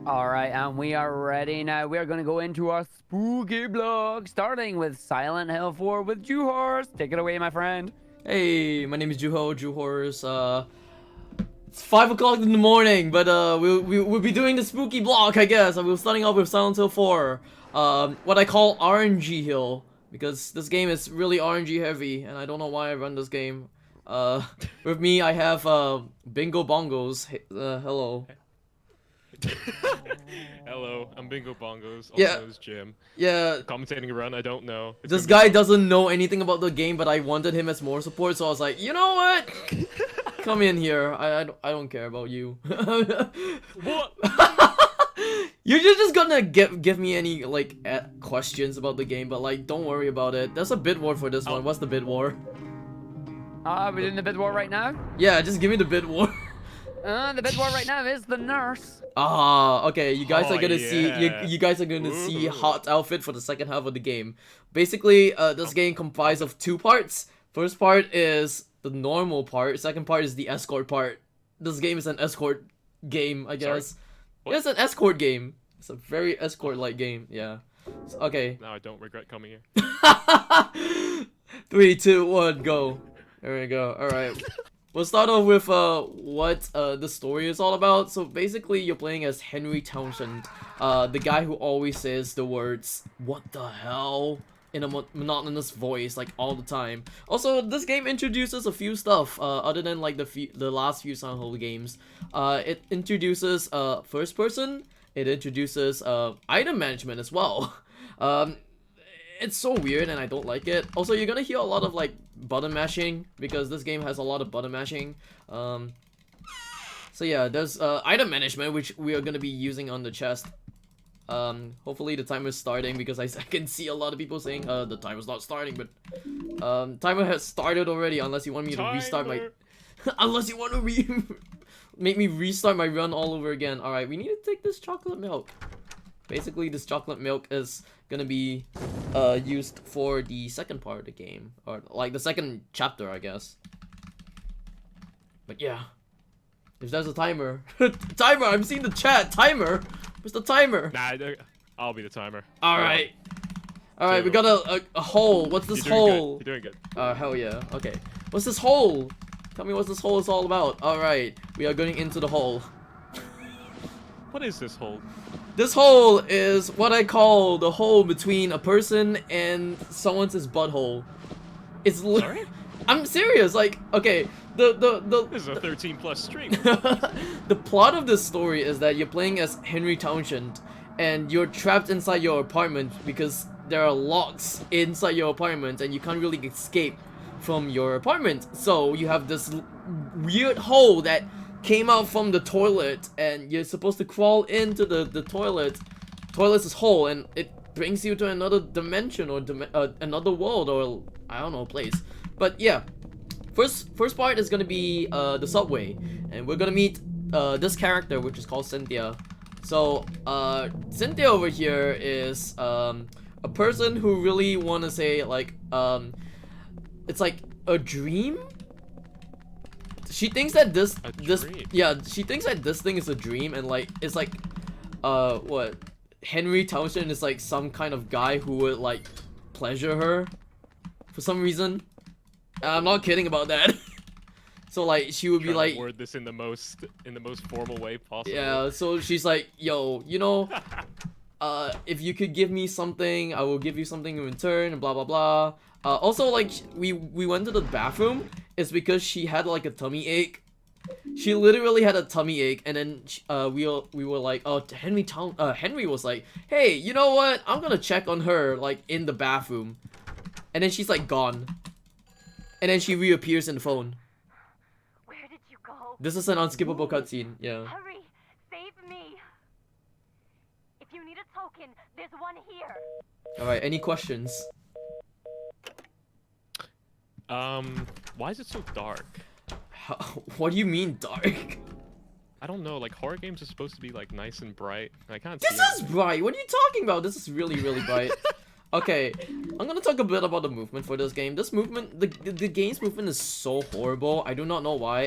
Alright, and we are ready now. We are going to go into our spooky blog, starting with Silent Hill 4 with Juh0rse. Take it away, my friend. Hey, my name is Juh0rse. It's 5 o'clock in the morning, but we'll be doing the spooky block, I guess. We're starting off with Silent Hill 4, what I call RNG Hill, because this game is really RNG heavy, and I don't know why I run this game. With me I have Bingo Bongos. Hey, hello. Hello, I'm Bingo Bongos, also Yeah. known as Jim. Yeah. Commentating around, I don't know. This guy doesn't know anything about the game, but I wanted him as more support, so I was like, you know what? Come in here. I don't care about you. What? You're just gonna give me any like questions about the game, but like don't worry about it. There's a bid war for this one. What's the bid war? We're in the bid war right now. Yeah, just give me the bid war. The bid war right now is the nurse. Okay. You guys are gonna see. You guys are gonna see hot outfit for the second half of the game. Basically, this game comprises of two parts. First part is the normal part. Second part is the escort part. This game is an escort game, I guess. It's an escort game. It's a very escort-like game. Yeah. Okay. Now I don't regret coming here. 3, 2, 1, go. There we go. All right. We'll start off with what the story is all about. So basically, you're playing as Henry Townsend, the guy who always says the words "What the hell" in a monotonous voice, like all the time. Also, this game introduces a few stuff other than like the last few Silent Hill games. It introduces first person. It introduces item management as well. It's so weird and I don't like it. Also, you're gonna hear a lot of like button mashing because this game has a lot of button mashing. So yeah, there's item management which we are gonna be using on the chest. Hopefully the timer is starting because I can see a lot of people saying the timer's not starting, but timer has started already unless you want me to restart my unless you want to make me restart my run all over again. All right, we need to take this chocolate milk. Basically, this chocolate milk is gonna be used for the second part of the game, or like the second chapter, I guess. But yeah, if there's a timer, timer, I'm seeing the chat. Timer, where's the timer? Nah, I'll be the timer. All right, we got a hole. What's this hole? You're doing good. Hell yeah. Okay, what's this hole? Tell me what this hole is all about. All right, we are going into the hole. What is this hole? This hole is what I call the hole between a person and someone's butthole. It's Sorry? I'm serious. Like, okay, This is a 13+ stream. the plot of this story is that you're playing as Henry Townsend, and you're trapped inside your apartment because there are locks inside your apartment, and you can't really escape from your apartment. So you have this weird hole that came out from the toilet, and you're supposed to crawl into the toilet. Toilet's hole, and it brings you to another dimension or another world, or I don't know, place. But yeah, first part is gonna be the subway, and we're gonna meet this character which is called Cynthia. So Cynthia over here is a person who really wanna say like it's like a dream. She thinks that she thinks that this thing is a dream, and like it's like what, Henry Townsend is like some kind of guy who would like pleasure her for some reason. I'm not kidding about that. So like she would be like, word this in the most formal way possible. yeah, so she's like, yo, you know, if you could give me something, I will give you something in return, and blah blah blah. Also, like, we went to the bathroom. It's because she had like a tummy ache. She literally had a tummy ache, and then we were like, oh, Henry was like, hey, you know what? I'm gonna check on her like in the bathroom, and then she's like gone, and then she reappears in the phone. Where did you go? This is an unskippable cutscene. Yeah. Hurry, save me. If you need a token, there's one here. All right. Any questions? Why is it so dark? What do you mean dark? I don't know, like horror games are supposed to be like nice and bright, and I can't This see is bright. What are you talking about? This is really, really bright. Okay, I'm gonna talk a bit about the movement for this game. This movement, the game's movement is so horrible. I do not know why.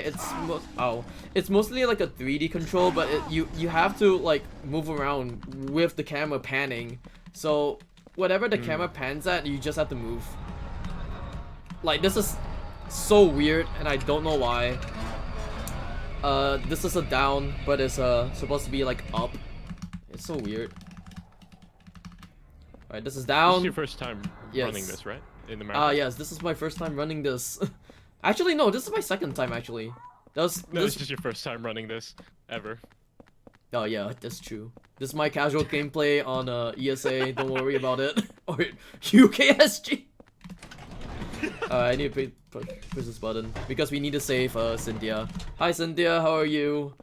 It's mostly like a 3D control, but you have to like move around with the camera panning. So whatever the camera pans at, you just have to move. Like this is so weird, and I don't know why. This is a down, but it's supposed to be like up. It's so weird. Alright, this is down. This is your first time running this, right? In the marathon? Yes, this is my first time running this. Actually, no, this is my second time, actually. This is just your first time running this, ever. Oh, yeah, that's true. This is my casual gameplay on ESA, don't worry about it. Or UKSG! I need to push this button, because we need to save Cynthia. Hi, Cynthia, how are you?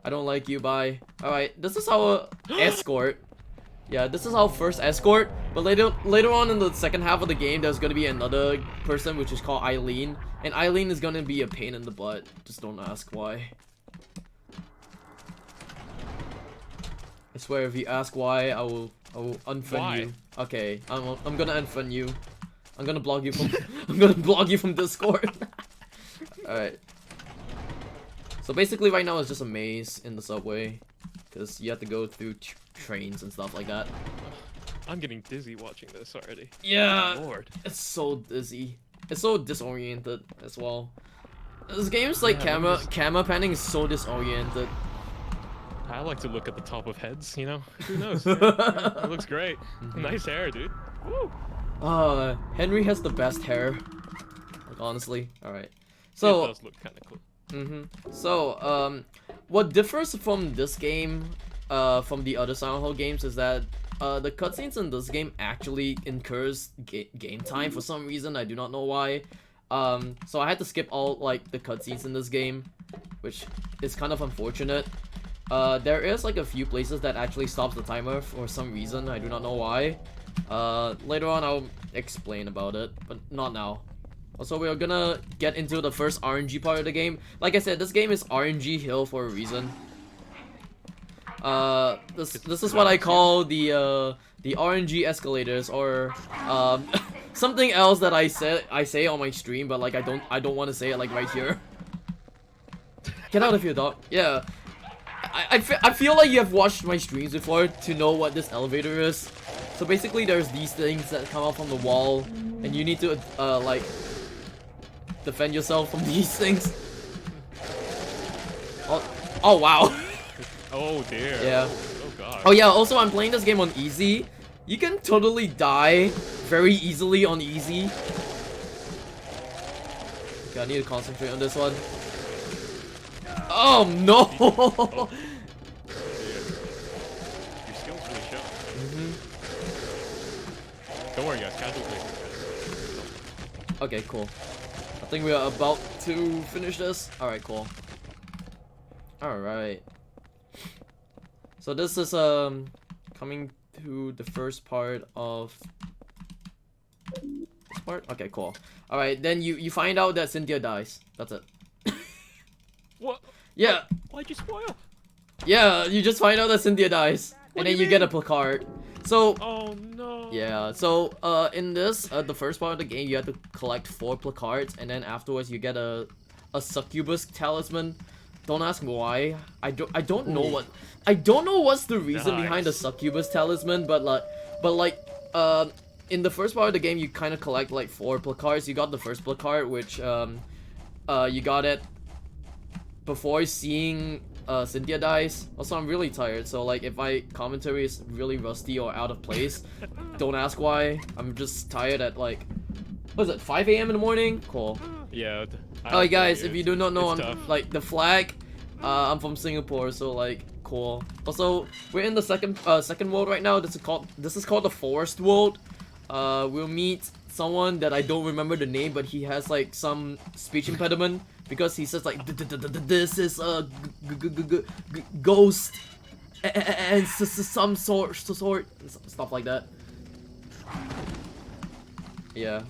I don't like you, bye. Alright, this is our escort. Yeah, this is our first escort, but later on in the second half of the game, there's gonna be another person which is called Eileen, and Eileen is gonna be a pain in the butt. Just don't ask why. I swear, if you ask why, I will unfriend you. Okay, I'm gonna unfriend you. I'm gonna block you from I'm gonna block you from Discord. All right. So basically, right now it's just a maze in the subway, because you have to go through trains and stuff like that. I'm getting dizzy watching this already. Yeah, oh, Lord. It's so dizzy. It's so disoriented as well. This game's like camera panning is so disoriented. I like to look at the top of heads, you know? Who knows? It looks great. Nice hair, dude. Woo! Henry has the best hair. Like, honestly. Alright. So it does look kinda cool. So, what differs from this game, from the other Silent Hill games is that, the cutscenes in this game actually incurs game time for some reason. I do not know why. So I had to skip all, like, the cutscenes in this game, which is kind of unfortunate. There is, like, a few places that actually stops the timer for some reason. I do not know why. Later on I'll explain about it, but not now. Also, we're gonna get into the first RNG part of the game. Like I said, this game is RNG Hill for a reason. This is what I call the RNG escalators, or something else that I say on my stream, but like I don't want to say it like right here. Get out of here, dog. Yeah, I feel like you have watched my streams before to know what this elevator is. So basically, there's these things that come out from the wall, and you need to like defend yourself from these things. Oh wow. Oh dear. Yeah. Oh god. Oh yeah, also I'm playing this game on easy. You can totally die very easily on easy. Okay, I need to concentrate on this one. Oh no! Oh. Your skills really show. Don't worry guys, casual play. Okay, cool. I think we are about to finish this. Alright, cool. Alright. So this is coming to the first part of this part? Okay, cool. Alright, then you find out that Cynthia dies. That's it. What? Yeah. Why'd you spoil? Yeah, you just find out that Cynthia dies. What And do then you you get a mean? placard. So Oh no. yeah, so in this the first part of the game you have to collect 4 placards, and then afterwards you get a succubus talisman. Don't ask me why. I don't know what what's the reason behind the succubus talisman, but like in the first part of the game you kind of collect like 4 placards. You got the first placard, which you got it before seeing Cynthia dies. Also, I'm really tired, so like if my commentary is really rusty or out of place, don't ask why. I'm just tired at like, what is it, 5 AM in the morning? Cool. Yeah. Alright guys, if you do not know, it's I'm tough. like the flag. I'm from Singapore, so like cool. Also, we're in the second world right now. This is called the Forest World. We'll meet someone that I don't remember the name, but he has like some speech impediment because he says like this is a ghost and some sort stuff like that. Yeah.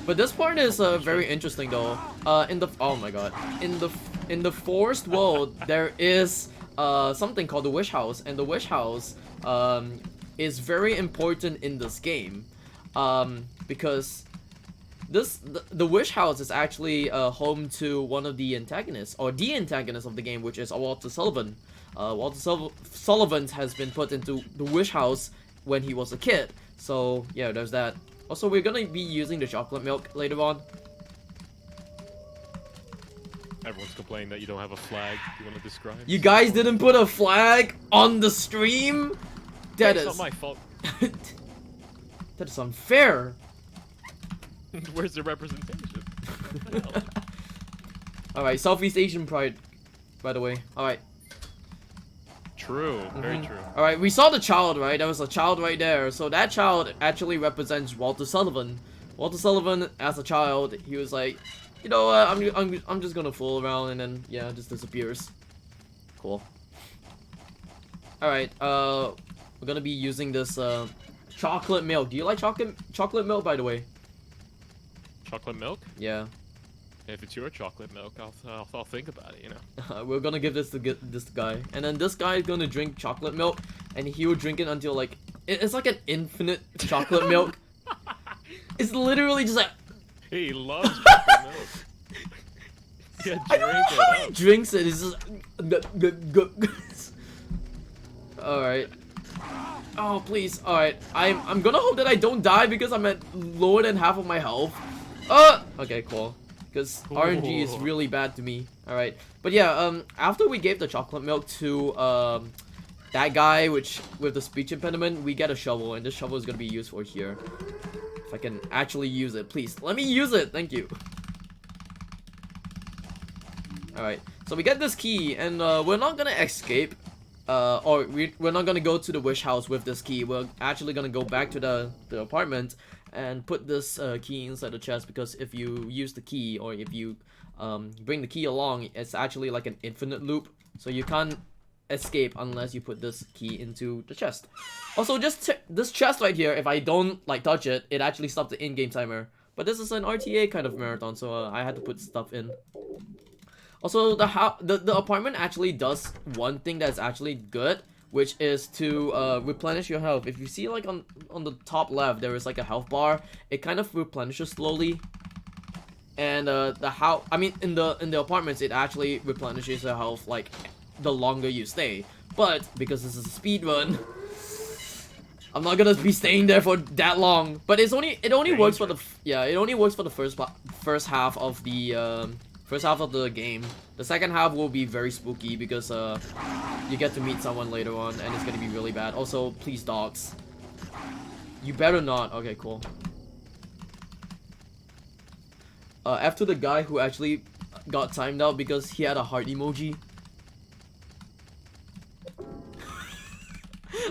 But this part is very interesting though. Oh my god. In the Forest World, there is something called the Wish House, and the Wish House is very important in this game, because the wish house is actually home to one of the antagonists, or the antagonist of the game, which is Walter Sullivan. Sullivan has been put into the wish house when he was a kid. So yeah, there's that. Also, we're gonna be using the chocolate milk later on. Everyone's complaining that you don't have a flag. You want to describe? You guys didn't put a flag on the stream? That It's is not my fault. that is unfair. Where's the representation? Alright, Southeast Asian pride, by the way. Alright. True, very true. Alright, we saw the child, right? There was a child right there. So that child actually represents Walter Sullivan. Walter Sullivan, as a child, he was like, you know what, I'm just gonna fool around, and then, yeah, just disappears. Cool. Alright, we're gonna be using this, chocolate milk. Do you like chocolate milk, by the way? Chocolate milk? Yeah. If it's your chocolate milk, I'll think about it, you know. We're gonna give this to this guy, and then this guy is gonna drink chocolate milk, and he will drink it until like it's like an infinite chocolate milk. It's literally just like He loves chocolate milk. Yeah, I don't know drink how he it. drinks it. It's just all right. Oh please, all right. I'm gonna hope that I don't die because I'm at lower than half of my health. Okay, cool. Because RNG is really bad to me. Alright. But yeah, after we gave the chocolate milk to that guy with the speech impediment, we get a shovel, and this shovel is gonna be used for here. If I can actually use it, please. Let me use it, thank you. Alright, so we get this key, and we're not gonna escape. Or we're not gonna go to the wish house with this key. We're actually gonna go back to the apartment and put this key inside the chest, because if you use the key, or if you bring the key along, it's actually like an infinite loop, so you can't escape unless you put this key into the chest. Also, just this chest right here, if I don't like touch it, it actually stops the in-game timer. But this is an RTA kind of marathon, so I had to put stuff in. Also, the apartment actually does one thing that's actually good, which is to replenish your health. If you see like on the top left, there is like a health bar. It kind of replenishes slowly. And in the apartments, it actually replenishes your health like the longer you stay. But because this is a speed run, I'm not gonna be staying there for that long. But it only works for the first half of the game. The second half will be very spooky because you get to meet someone later on, and it's gonna be really bad. Also, please, dogs. You better not. Okay, cool. After the guy who actually got timed out because he had a heart emoji.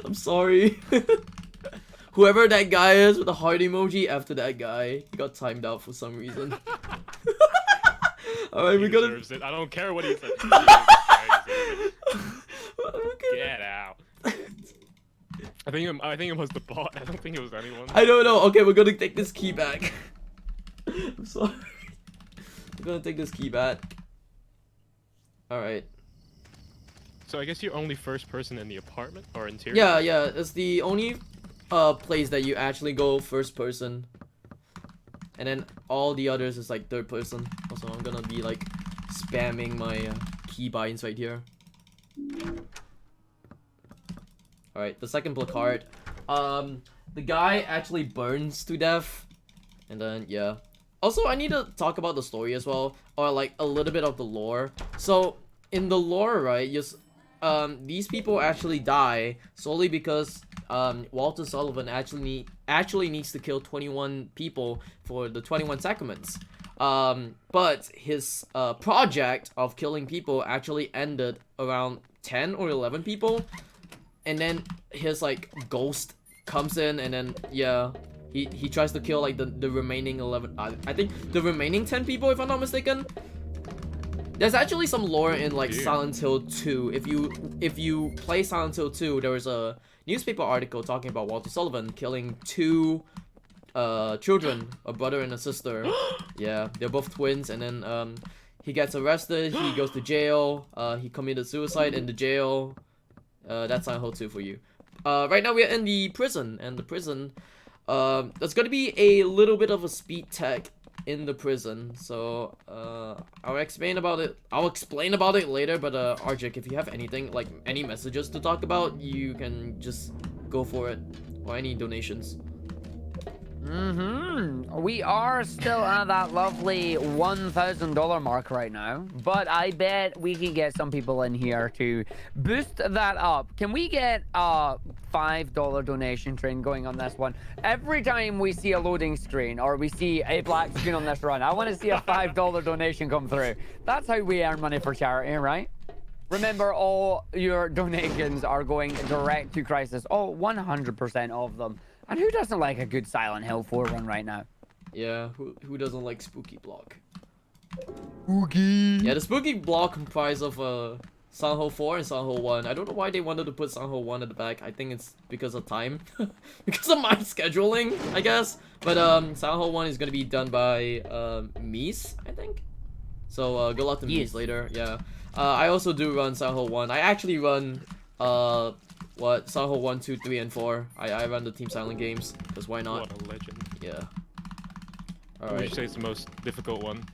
I'm sorry. Whoever that guy is with the heart emoji, after that guy, he got timed out for some reason. Alright, we gotta. I don't care what he said. Get out. I think it was the bot. I don't think it was anyone. I don't know. Okay, we're gonna take this key back. I'm sorry. We're gonna take this key back. Alright. So I guess you're only first person in the apartment or interior? Yeah, it's the only place that you actually go first person. And then all the others is like third person. Also, I'm gonna be like spamming my key binds right here. Alright, the second placard. The guy actually burns to death. And then, yeah. Also, I need to talk about the story as well. Or like a little bit of the lore. So, in the lore, right, these people actually die solely because Walter Sullivan actually needs to kill 21 people for the 21 sacraments. But his project of killing people actually ended around 10 or 11 people, and then his like ghost comes in, and then yeah, he tries to kill like the remaining 11. I think the remaining 10 people, if I'm not mistaken. There's actually some lore in like Silent Hill 2. If you play Silent Hill 2, there was a newspaper article talking about Walter Sullivan killing 2 children, a brother and a sister. Yeah, they're both twins, and then he gets arrested, he goes to jail, he committed suicide in the jail. That's Silent Hill 2 for you. right now we are in the prison, and the prison, there's gonna be a little bit of a speed tech in the prison. So, I'll explain about it. I'll explain about it later. But Arjik, if you have anything like any messages to talk about, you can just go for it, or any donations. We are still at that lovely $1,000 mark right now, but I bet we can get some people in here to boost that up. Can we get a $5 donation train going on this one? Every time we see a loading screen or we see a black screen on this run, I want to see a $5 donation come through. That's how we earn money for charity, right? Remember, all your donations are going direct to Crisis. Oh, 100% of them. And who doesn't like a good Silent Hill 4 run right now? Yeah, who doesn't like spooky block? Spooky. Yeah, the spooky block comprised of Silent Hill 4 and Silent Hill 1. I don't know why they wanted to put Silent Hill 1 at the back. I think it's because of time. Because of my scheduling, I guess. But Silent Hill 1 is gonna be done by Mies, I think. So good luck to Mies later. Yeah. I also do run Silent Hill 1. I actually run Silent Hill 1, 2, 3, and 4. I run the Team Silent games, because why not? What a legend. Yeah. Would Alright. you say it's the most difficult one?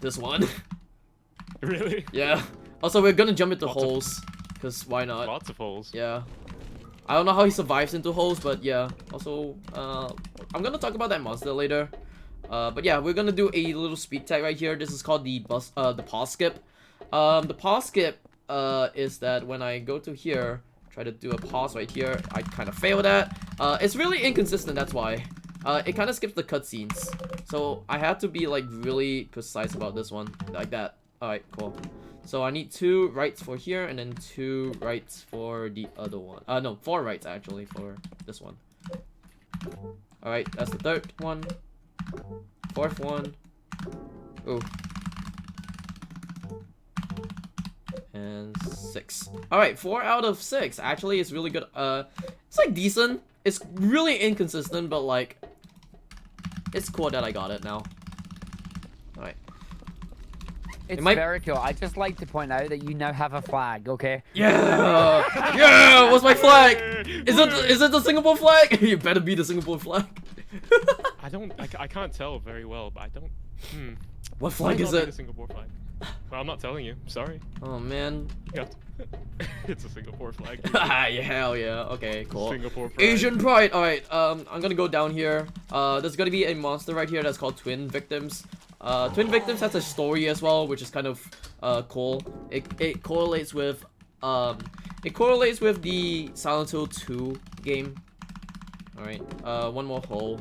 This one. Really? Yeah. Also, we're gonna jump into Lots of- holes, because why not? Lots of holes. Yeah. I don't know how he survives into holes, but yeah. Also, I'm gonna talk about that monster later. But yeah, we're gonna do a little speed tag right here. This is called the pause skip. The pause skip is that when I go to here, try to do a pause right here, I kind of fail that. It's really inconsistent, that's why. It kind of skips the cutscenes. So I have to be like really precise about this one, like that. Alright, cool. So I need 2 rights for here, and then 2 rights for the other one. No, 4 rights actually for this one. Alright, that's the 3rd one. 4th one. Ooh. And 6. Alright, 4 out of 6. Actually, it's really good. It's like decent. It's really inconsistent, but like, it's cool that I got it now. Alright. It's very cool. I just like to point out that you now have a flag, okay? Yeah! Yeah! What's my flag? Is it the Singapore flag? You better be the Singapore flag. I can't tell very well, but I don't. What flag Might is not be the it? Singapore flag. Well, I'm not telling you. Sorry. Oh man. You have to- it's a Singapore flag. Yeah, hell yeah. Okay, cool. Singapore pride. Asian pride. All right. I'm gonna go down here. There's gonna be a monster right here that's called Twin Victims. Twin Victims has a story as well, which is kind of cool. It correlates with the Silent Hill 2 game. All right. One more hole.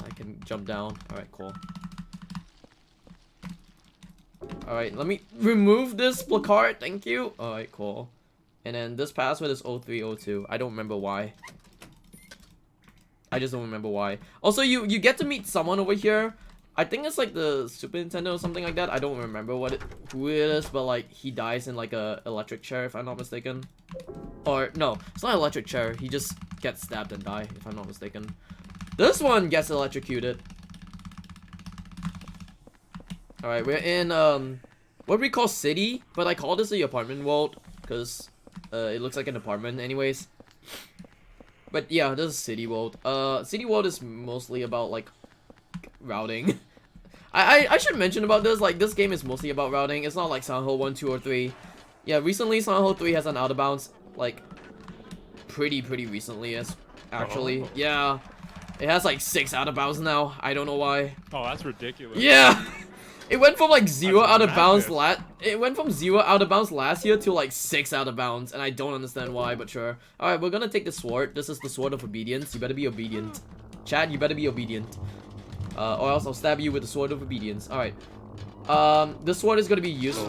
I can jump down. All right, cool. Alright, let me remove this placard, thank you. Alright, cool. And then this password is 0302. I don't remember why. I just don't remember why. Also, you get to meet someone over here. I think it's like the Super Nintendo or something like that. I don't remember who it is, but like he dies in like a electric chair if I'm not mistaken. Or no, it's not an electric chair. He just gets stabbed and die if I'm not mistaken. This one gets electrocuted. Alright, we're in, what we call city, but I call this the apartment world, because, it looks like an apartment anyways. But yeah, this is city world. City world is mostly about, like, routing. I should mention about this, like, this game is mostly about routing. It's not like Silent Hill 1, 2, or 3. Yeah, recently Silent Hill 3 has an out of bounds, like, pretty recently, actually. Oh. Yeah, it has, like, 6 out of bounds now. I don't know why. Oh, that's ridiculous. Yeah! It went from like 0 That's out of bounds madness. It went from 0 out of bounds last year to like 6 out of bounds, and I don't understand why, but sure. Alright, we're gonna take the sword. This is the sword of obedience. You better be obedient. Chad, you better be obedient. Or else I'll stab you with the sword of obedience. Alright. The sword is gonna be used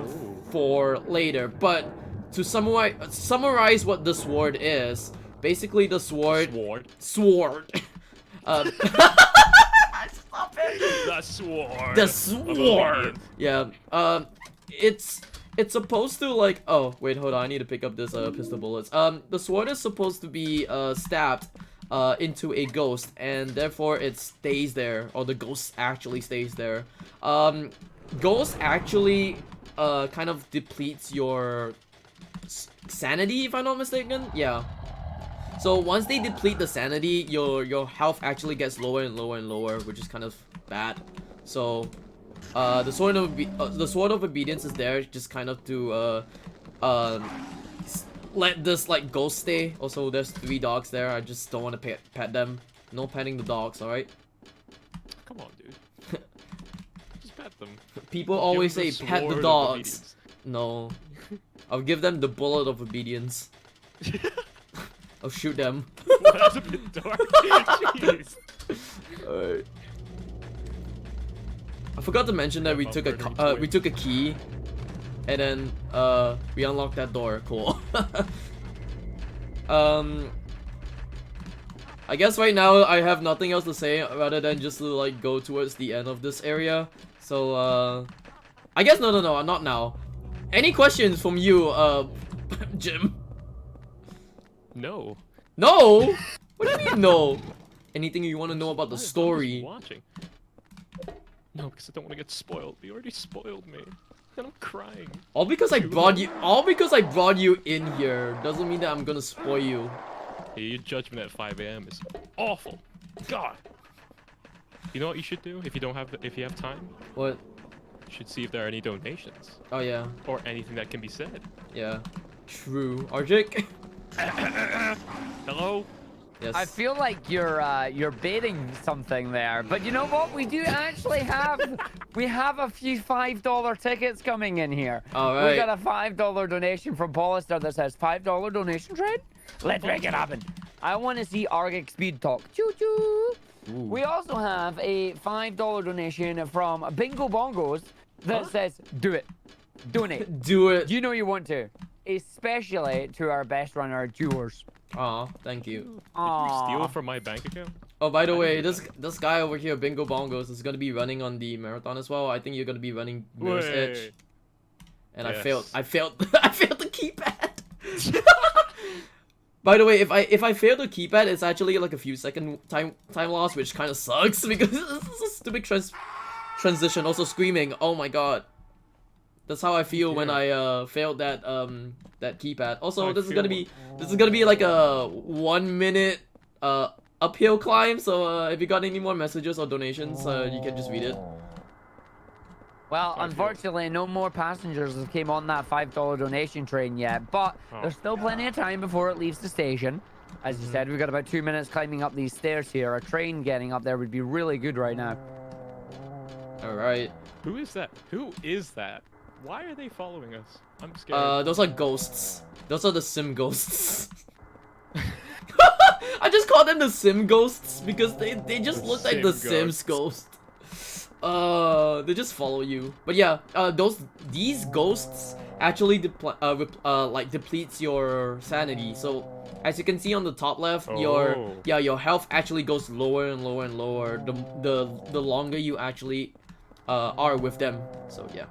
for later, but to summarize what the sword is, basically the sword. Stop it. The sword. The sword. Yeah. It's supposed to like. Oh wait, hold on. I need to pick up this pistol bullets. The sword is supposed to be stabbed into a ghost, and therefore it stays there, or the ghost actually stays there. Ghost actually kind of depletes your sanity, if I'm not mistaken. Yeah. So once they deplete the sanity, your health actually gets lower and lower and lower, which is kind of bad. So the sword of obedience is there just kind of to let this like ghost stay. Also, there's 3 dogs there. I just don't want to pet them. No petting the dogs, all right? Come on, dude. Just pet them. People always Give say them pet the sword of dogs. obedience. No, I'll give them the bullet of obedience. I'll shoot them. Well, that's a bit dark. Jeez. Alright. I forgot to mention that we took a key, and then we unlocked that door. Cool. I guess right now I have nothing else to say rather than just to like go towards the end of this area. So I guess no, not now. Any questions from you, Jim? No. No. What do you mean no? Anything you want to know about the I'm just story? watching. No, because I don't want to get spoiled. You already spoiled me. And I'm crying. All because I brought you in here doesn't mean that I'm gonna spoil you. Hey, your judgment at 5 a.m. is awful. God. You know what you should do if you have time? What? You should see if there are any donations Oh yeah, or anything that can be said. yeah. True. Arjik? Hello? Yes. I feel like you're baiting something there, but you know what? We do actually have a few $5 tickets coming in here. All We right. got a $5 donation from Pollister that says $5 donation trade. Let's make it happen. I want to see Arctic Speed Talk. Choo choo. Ooh. We also have a $5 donation from Bingo Bongos that says do it, donate. Do it. You know you want to, especially to our best runner Juh0rse. Aw, thank you. Did you Aw. steal from my bank account? Oh, by the I way, didn't do this guy over here, Bingo Bongos, is gonna be running on the marathon as well. I think you're gonna be running Mirror's Edge. Wait. And Yes. I failed the keypad. By the way, if I fail the keypad, it's actually like a few second time loss, which kind of sucks because it's a stupid transition. Also screaming, oh my god. That's how I feel when I failed that that keypad. Also, this is gonna be like a 1 minute uphill climb. So if you got any more messages or donations, you can just read it. Well, Sorry, unfortunately, no more passengers have came on that $5 donation train yet, but Oh. there's still plenty of time before it leaves the station. As you said, we've got about 2 minutes climbing up these stairs here. A train getting up there would be really good right now. All right. Who is that? Who is that? Why are they following us? I'm scared. Those are ghosts. Those are the sim ghosts. I just call them the sim ghosts because they just look like the Sim Sims ghost. They just follow you. But yeah, these ghosts actually depletes your sanity. So as you can see on the top left, Oh. your health actually goes lower and lower and lower the longer you actually are with them. So yeah.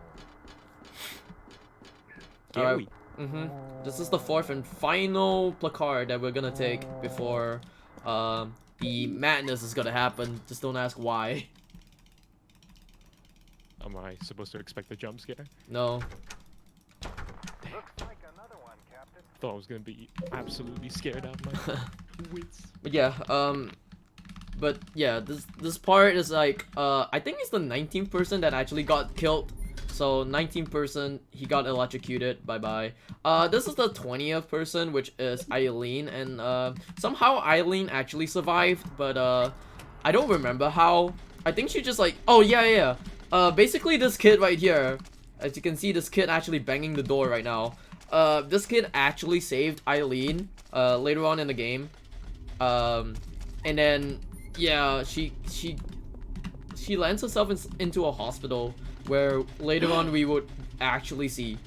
Scary. This is the 4th and final placard that we're gonna take before the madness is gonna happen. Just don't ask why. Am I supposed to expect a jump scare? No. Thought I was gonna be absolutely scared out of my wits. But yeah, this part is like, I think it's the 19th person that actually got killed. So 19th person, he got electrocuted. Bye bye. This is the 20th person, which is Eileen, and somehow Eileen actually survived, but I don't remember how. I think she just like, oh yeah. Basically this kid right here, as you can see, this kid actually banging the door right now. This kid actually saved Eileen later on in the game. And then yeah, she lands herself into a hospital where later on we would actually see.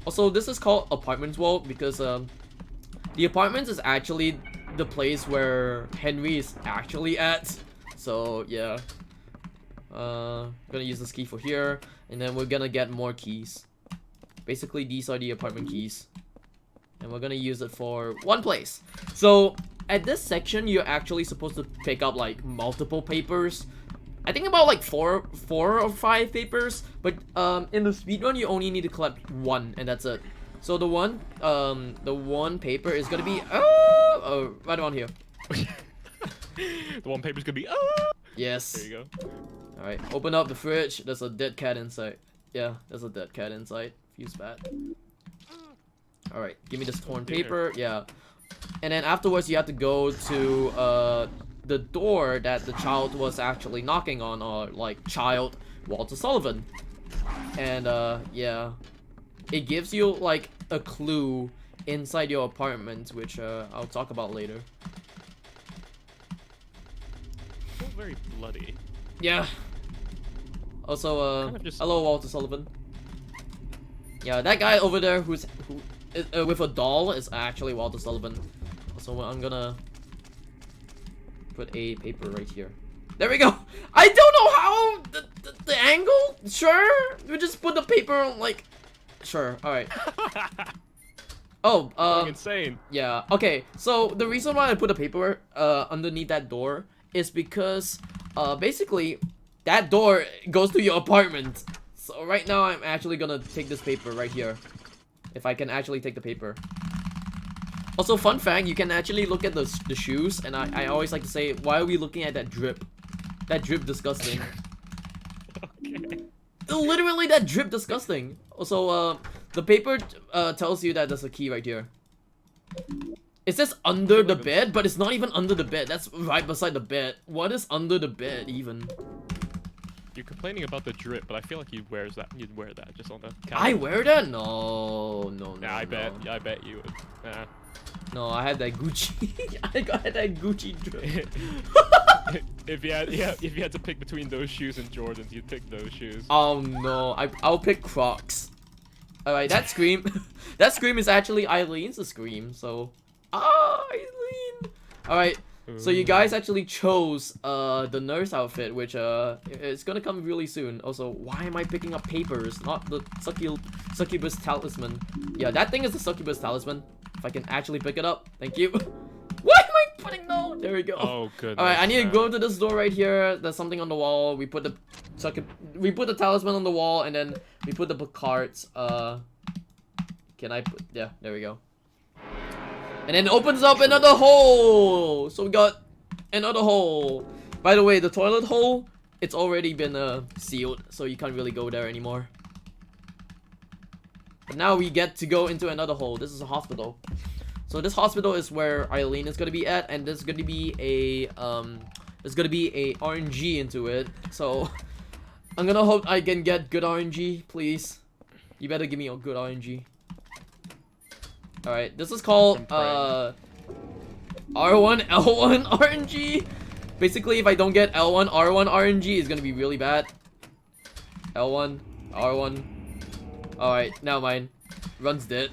Also, this is called Apartments World because the apartments is actually the place where Henry is actually at. So yeah, gonna use this key for here, and then we're gonna get more keys. Basically, these are the apartment keys, and we're gonna use it for one place. So at this section, you're actually supposed to pick up like multiple papers. I think about like four or 5 papers, but in the speedrun you only need to collect 1, and that's it. So the one paper is gonna be right around here. The one paper's gonna be. Yes. There you go. All right. Open up the fridge. There's a dead cat inside. Yeah, there's a dead cat inside. Fuse bat. All right. Give me this torn paper. Yeah. And then afterwards, you have to go to the door that the child was actually knocking on, or like child Walter Sullivan. And yeah, it gives you like a clue inside your apartment, which I'll talk about later. Feel very bloody. Yeah. Also, Kind of just- hello Walter Sullivan. Yeah, that guy over there who is with a doll is actually Walter Sullivan. So I'm gonna put a paper right here. There we go. I don't know how the angle. Sure, we just put the paper on, like. Sure. All right. Oh. Going insane. Yeah. Okay. So the reason why I put the paper underneath that door is because basically that door goes to your apartment. So right now I'm actually gonna take this paper right here. If I can actually take the paper. Also, fun fact, you can actually look at the shoes, and I always like to say, why are we looking at that drip? That drip disgusting. Okay. Literally, that drip disgusting. Also, the paper tells you that there's a key right here. It says under the bed, but it's not even under the bed. That's right beside the bed. What is under the bed even? You're complaining about the drip, but I feel like you'd wear that just on the couch. I wear that? No. Yeah, I bet you would. Nah. No, I had that Gucci. I got that Gucci drip. if you had to pick between those shoes and Jordans, you'd pick those shoes. Oh no, I'll pick Crocs. Alright, that scream that scream is actually Eileen's scream, so Eileen. Alright, so you guys actually chose the nurse outfit, which it's gonna come really soon. Also, why am I picking up papers, not the succubus talisman? Yeah, that thing is the succubus talisman. If I can actually pick it up, thank you. Why am I putting no? There we go. Oh goodness. Alright, I need to go to this door right here. There's something on the wall. We put the talisman on the wall, and then we put the book cards. Can I put? Yeah, there we go. And then it opens up another hole. So we got another hole. By the way, the toilet hole, it's already been sealed, so you can't really go there anymore. But now we get to go into another hole. This is a hospital. So this hospital is where Eileen is gonna be at, and there's gonna be a RNG into it. So I'm gonna hope I can get good RNG, please. You better give me a good RNG. Alright, this is called R1 L1 RNG. Basically, if I don't get L1 R1 RNG, it's gonna be really bad. L1 R1. Alright, now mine. Run's dead.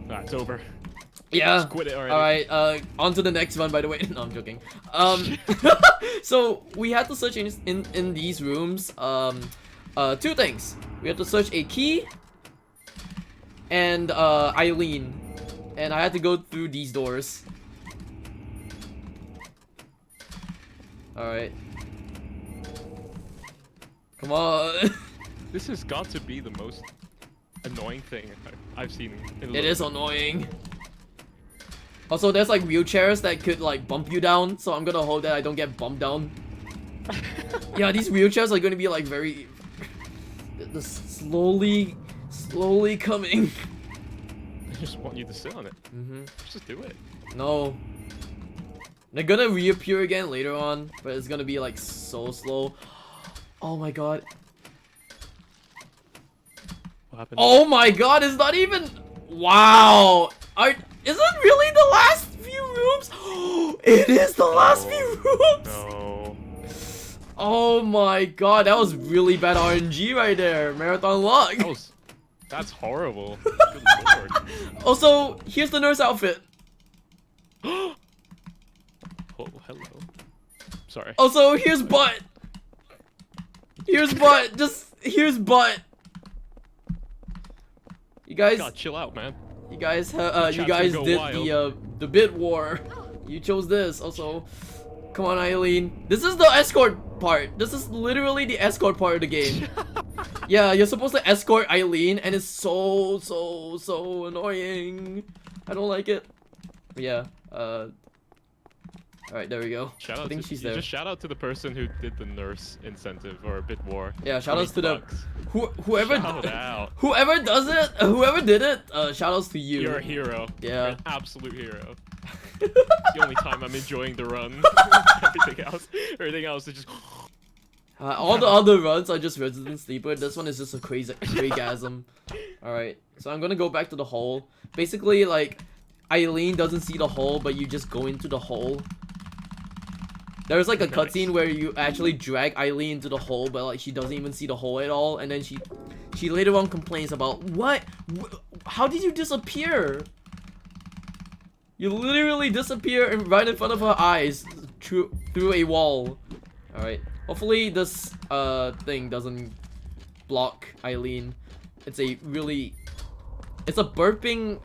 Nah, it's over. Yeah. Just quit it already. Alright, on to the next one, by the way. No, I'm joking. So we had to search in these rooms two things. We had to search a key and Eileen. And I had to go through these doors. Alright. Come on. This has got to be the most annoying thing I've seen. It is annoying. Also, there's like wheelchairs that could like bump you down, so I'm gonna hope that I don't get bumped down. Yeah, these wheelchairs are gonna be like very slowly coming. I just want you to sit on it. Just do it. No. They're gonna reappear again later on, but it's gonna be like so slow. Oh my god. What happened? Oh my god, it's not even... Wow! Is it really the last few rooms? It is the last few rooms! No. Oh my god, that was really bad RNG right there. Marathon luck. That's horrible. Good lord. Also, here's the nurse outfit. Oh, hello. Sorry. Also, here's butt. Here's butt. Here's butt. You guys, God, chill out, man. you guys did wild. the bid war. You chose this. Also, come on, Eileen. This is the escort part. This is literally the escort part of the game. Yeah, you're supposed to escort Eileen, and it's so annoying. I don't like it. Yeah. Alright, there we go. Shout I out think to, she's you there. just shout out to the person who did the nurse incentive or a bit more. Yeah, shout outs to them. $20. Whoever Shout out. whoever does it, whoever did it, shout outs to you. You're a hero. Yeah. You're an absolute hero. It's the only time I'm enjoying the run. Everything else is just. All the other runs are just resident sleeper. This one is just a crazy gasm. Alright, so I'm gonna go back to the hole. Basically, like, Eileen doesn't see the hole, but you just go into the hole. There's like a cutscene where you actually drag Eileen into the hole, but like she doesn't even see the hole at all, and then she later on complains about what? How did you disappear? You literally disappear right in front of her eyes through a wall. All right. Hopefully this thing doesn't block Eileen. It's a burping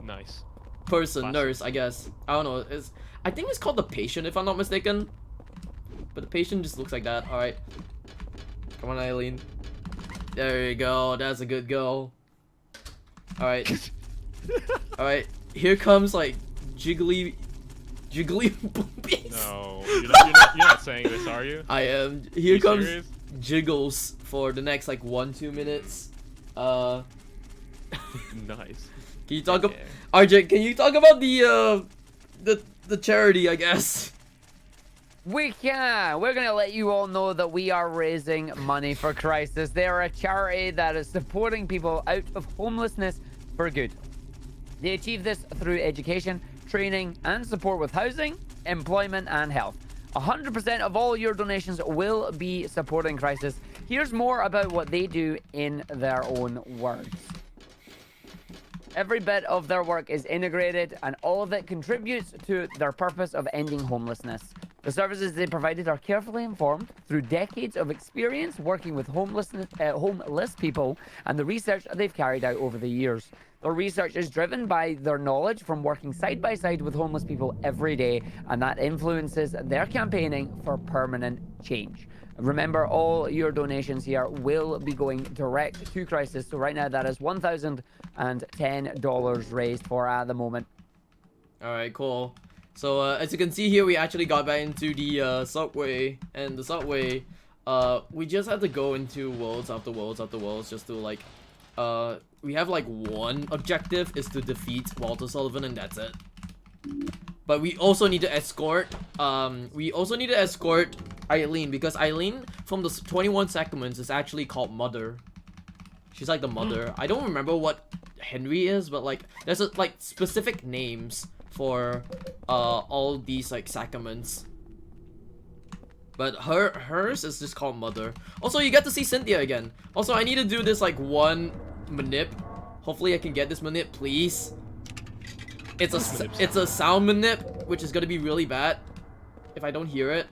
Nice. person, Classic. nurse, I guess. I don't know. I think it's called the patient, if I'm not mistaken. But the patient just looks like that. All right. Come on, Eileen. There you go. That's a good go. All right. All right. Here comes like jiggly boobies. No, you're not saying this, are you? I am. Here You comes serious? jiggles for the next like 1-2 minutes. Nice. Can you talk Yeah. RJ, can you talk about the charity, I guess? We can. We're going to let you all know that we are raising money for Crisis. They are a charity that is supporting people out of homelessness for good. They achieve this through education, training, and support with housing, employment, and health. 100% of all your donations will be supporting Crisis. Here's more about what they do in their own words. Every bit of their work is integrated, and all of it contributes to their purpose of ending homelessness. The services they provided are carefully informed through decades of experience working with homeless people and the research they've carried out over the years. Their research is driven by their knowledge from working side by side with homeless people every day, and that influences their campaigning for permanent change. Remember, all your donations here will be going direct to Crisis. So right now, that is $1,010 raised for the moment. Alright, cool. So as you can see here, we actually got back into the subway, and the subway, we just had to go into worlds after worlds after worlds just to like, we have like one objective is to defeat Walter Sullivan, and that's it. But we also need to escort, Eileen, because Eileen from the 21 segments is actually called Mother. She's like the mother. I don't remember what Henry is, but like there's like specific names for all these like sacraments. But hers is just called Mother. Also, you get to see Cynthia again. Also, I need to do this like one manip. Hopefully I can get this manip, please. It's a sound manip, which is gonna be really bad if I don't hear it.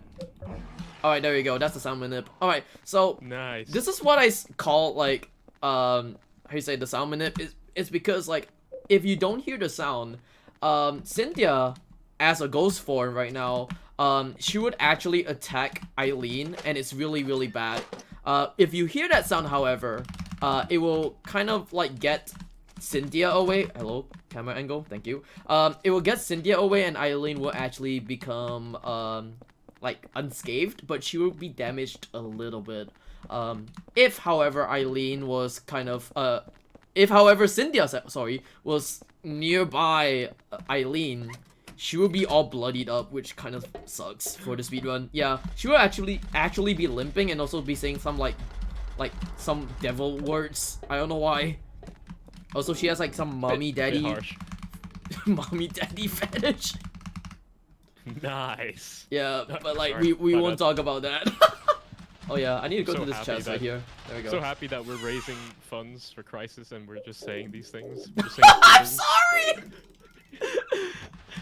Alright, there you go. That's the sound manip. Alright, so Nice. this is what I call like how you say the sound manip. It's because like if you don't hear the sound, Cynthia as a ghost form right now, she would actually attack Eileen, and it's really bad. If you hear that sound, however, it will kind of like get Cynthia away. Hello, camera angle, thank you. It will get Cynthia away, and Eileen will actually become like unscathed, but she will be damaged a little bit. If however Eileen was kind of if however Cynthia was nearby Eileen, she will be all bloodied up, which kind of sucks for the speedrun. Yeah, she will actually be limping and also be saying some like some devil words. I don't know why. Also, she has like some mommy daddy harsh. mommy daddy fetish. Nice. Yeah, but like Sorry, we my won't bad. talk about that. Oh yeah, I need to go So to this happy chest right that- here. There we go. So happy that we're raising funds for Crisis and we're just saying these things. We're just saying I'm things. sorry.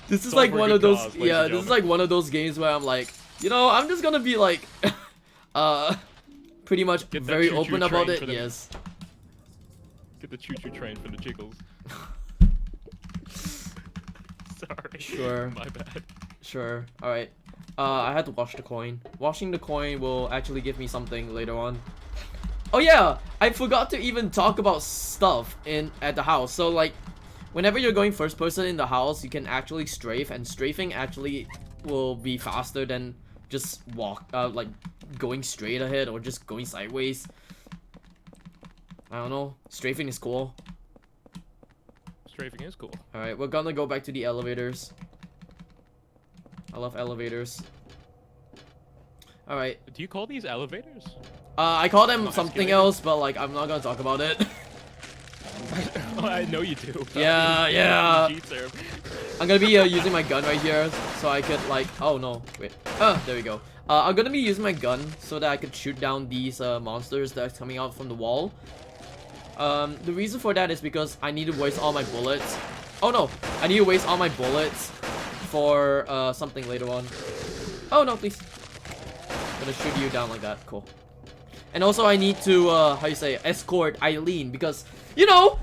This is It's like all for one a of good those cause, ladies yeah, and this is like one of those games where I'm like, you know, I'm just gonna be like pretty much Get that very choo-choo open about train it. for them. Yes. Get the choo-choo train for the jiggles. Sorry. Sure. My bad. Sure. Alright. I had to wash the coin. Washing the coin will actually give me something later on. Oh yeah! I forgot to even talk about stuff at the house. So like, whenever you're going first person in the house, you can actually strafe, and strafing actually will be faster than just like going straight ahead or just going sideways. I don't know. Strafing is cool. Strafing is cool. Alright, we're gonna go back to the elevators. I love elevators. Alright. Do you call these elevators? I call them Not something escalators? else, but like I'm not gonna talk about it. Oh, I know you do. Yeah, yeah. You cheat, sir. I'm gonna be using my gun right here, so I could like, oh no, wait, there we go. I'm gonna be using my gun so that I could shoot down these monsters that's coming out from the wall. The reason for that is because I need to waste all my bullets. Oh no, I need to waste all my bullets for something later on. Oh no, please. I'm gonna shoot you down like that, cool. And also I need to, how you say, escort Eileen because, you know,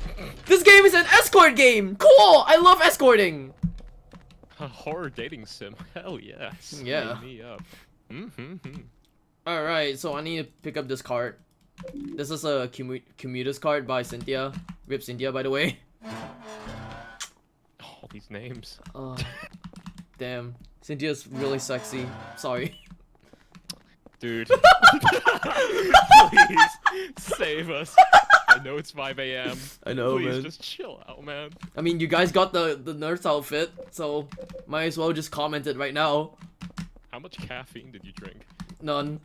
this game is an escort game! Cool! I love escorting! A horror dating sim. Hell yeah. Yeah. Sign me up. Alright, so I need to pick up this card. This is a commuter's card by Cynthia. Rip Cynthia, by the way. All these names. Damn. Cynthia's really sexy. Sorry. Dude. Please save us. I know it's 5 a.m. I know, Please man. just chill out, man. I mean, you guys got the nurse outfit, so might as well just comment it right now. How much caffeine did you drink? None.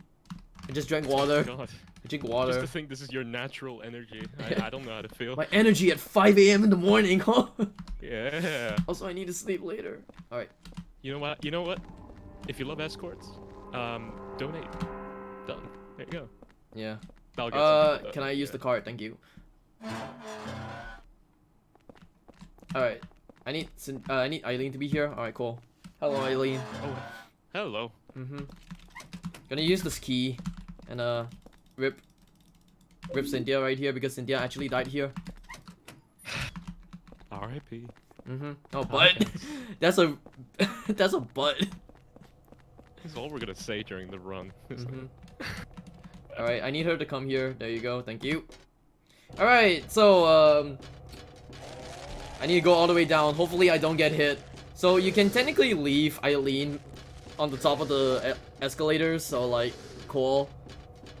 I just drank water. God. I drink Just water. to think this is your natural energy. I don't know how to feel. My energy at 5 a.m. in the morning, huh? Yeah. Also, I need to sleep later. Alright. You know what? You know what? If you love escorts, donate. Done. There you go. Yeah. That'll get some people can done, I use yeah. the card? Thank you. Alright. I need Eileen to be here. Alright, cool. Hello, Eileen. Oh, hello. Gonna use this key and rip Cynthia right here because Cynthia actually died here. R.I.P. Oh, but that's a that's a butt. That's all we're gonna say during the run. isn't it? Alright, I need her to come here. There you go. Thank you. Alright, so I need to go all the way down. Hopefully I don't get hit. So you can technically leave Eileen on the top of the escalators, so like, cool.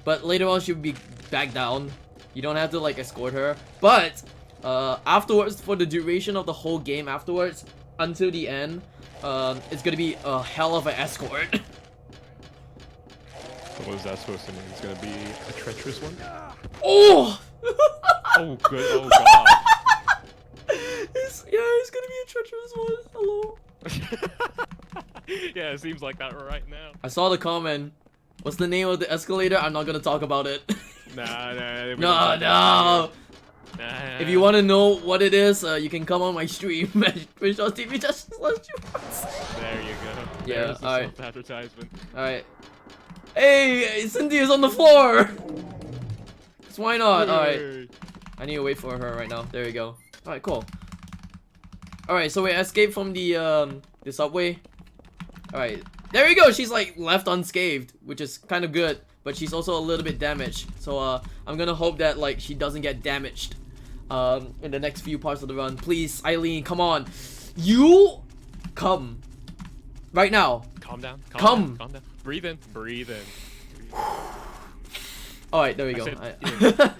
But later on she'll be back down. You don't have to like escort her. But afterwards, for the duration of the whole game afterwards, until the end, it's gonna be a hell of an escort. What was that supposed to mean? It's gonna be a treacherous one? Oh! Oh, good. Oh, God. It's gonna be a treacherous one. Hello. Yeah, it seems like that right now. I saw the comment. What's the name of the escalator? I'm not gonna talk about it. Nah. No, no. Nah. If you want to know what it is, you can come on my stream. Twitch.tv just There you go. Yeah, There's the alright. self-advertisement. Alright. Hey, Cynthia's on the floor! So why not? Alright. Hey. I need to wait for her right now. There you go. Alright, cool. Alright, so we escaped from the subway. Alright. There you go! She's like left unscathed, which is kind of good. But she's also a little bit damaged. So I'm gonna hope that like she doesn't get damaged in the next few parts of the run. Please, Eileen, come on. You come. Right now. Calm down. Come. Calm down. Breathe in. Breathe in. Alright, there we I go. said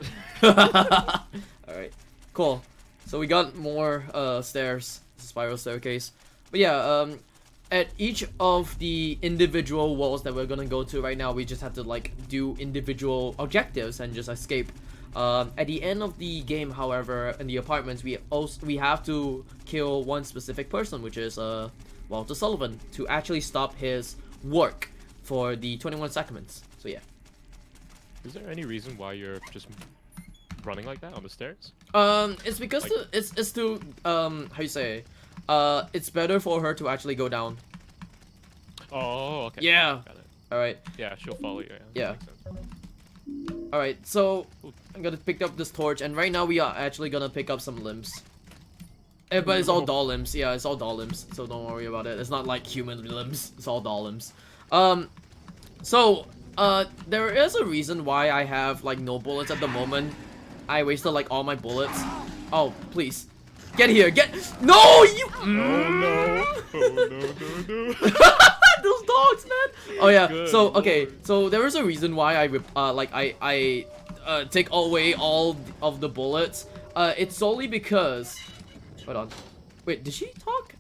Alright, cool. So we got more stairs, spiral staircase. But yeah, at each of the individual walls that we're gonna go to right now, we just have to like do individual objectives and just escape. At the end of the game, however, in the apartments, we have to kill one specific person, which is Walter Sullivan, to actually stop his work for the 21 segments. So yeah. Is there any reason why you're just running like that on the stairs? It's because Like- it's to how you say, it's better for her to actually go down. Oh, okay. Yeah. Got it. All right. Yeah, she'll follow you. Yeah. Makes sense. All right. So I'm gonna pick up this torch, and right now we are actually gonna pick up some limbs. But it's all doll limbs. Yeah, it's all doll limbs. So don't worry about it. It's not like human limbs. It's all doll limbs. So there is a reason why I have like no bullets at the moment. I wasted like all my bullets. Oh, please. Get here. No, you. Oh no! Oh no! Those dogs, man. Oh yeah. Good So okay. lord. So there is a reason why I take away all of the bullets. It's solely because. Hold on. Wait, did she talk?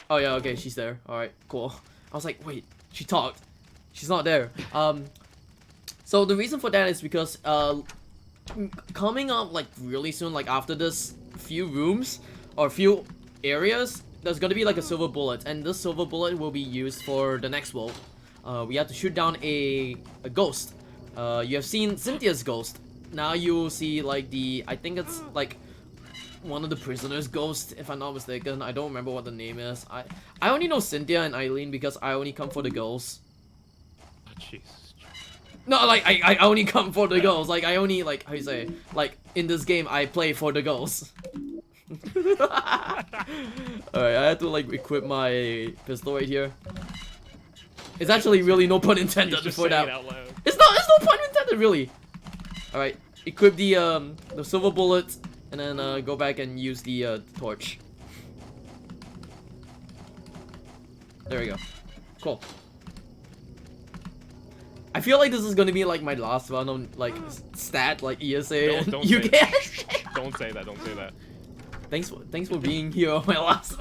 Oh yeah. Okay, she's there. All right. Cool. I was like, wait, she talked. She's not there. So the reason for that is because coming up like really soon, like after this few rooms or few areas, there's gonna be like a silver bullet, and this silver bullet will be used for the next world. We have to shoot down a ghost. You have seen Cynthia's ghost. Now you'll see like I think it's like one of the prisoners' ghost, if I'm not mistaken. I don't remember what the name is. I only know Cynthia and Eileen because I only come for the girls. Oh, Jesus. No, like I only come for the girls. Like I only like how you say, like in this game I play for the girls. Alright, I had to like equip my pistol right here. It's actually really no pun intended He's just for saying that. it out loud. It's no pun intended really. Alright, equip the silver bullet and then go back and use the torch. There we go. Cool. I feel like this is gonna be like my last run on like stat like ESA and Don't say UKSG. Don't say that. Don't say that. Thanks for being here on my last.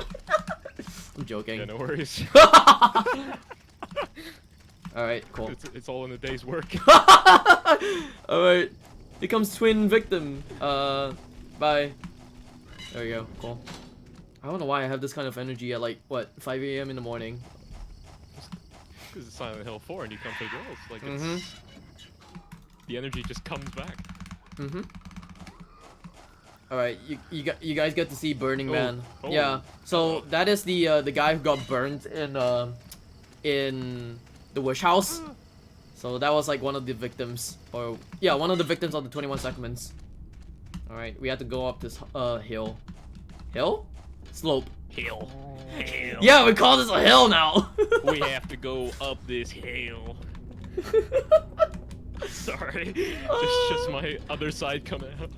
I'm joking. Yeah, no worries. Alright, cool. It's all in the day's work. Alright. Here comes twin victim. Bye. There we go. Cool. I don't know why I have this kind of energy at like what 5 a.m. in the morning. Because it's Silent Hill 4 and you come for girls. Like it's the energy just comes back. Alright, you guys get to see Burning Man. Oh. Yeah. So that is the guy who got burned in the wish house. So that was like one of the victims, or yeah, one of the victims of the 21 segments. Alright, we have to go up this hill. Hill? Slope. Hill. Yeah, we call this a hill now. We have to go up this hill. Sorry. Just my other side coming out.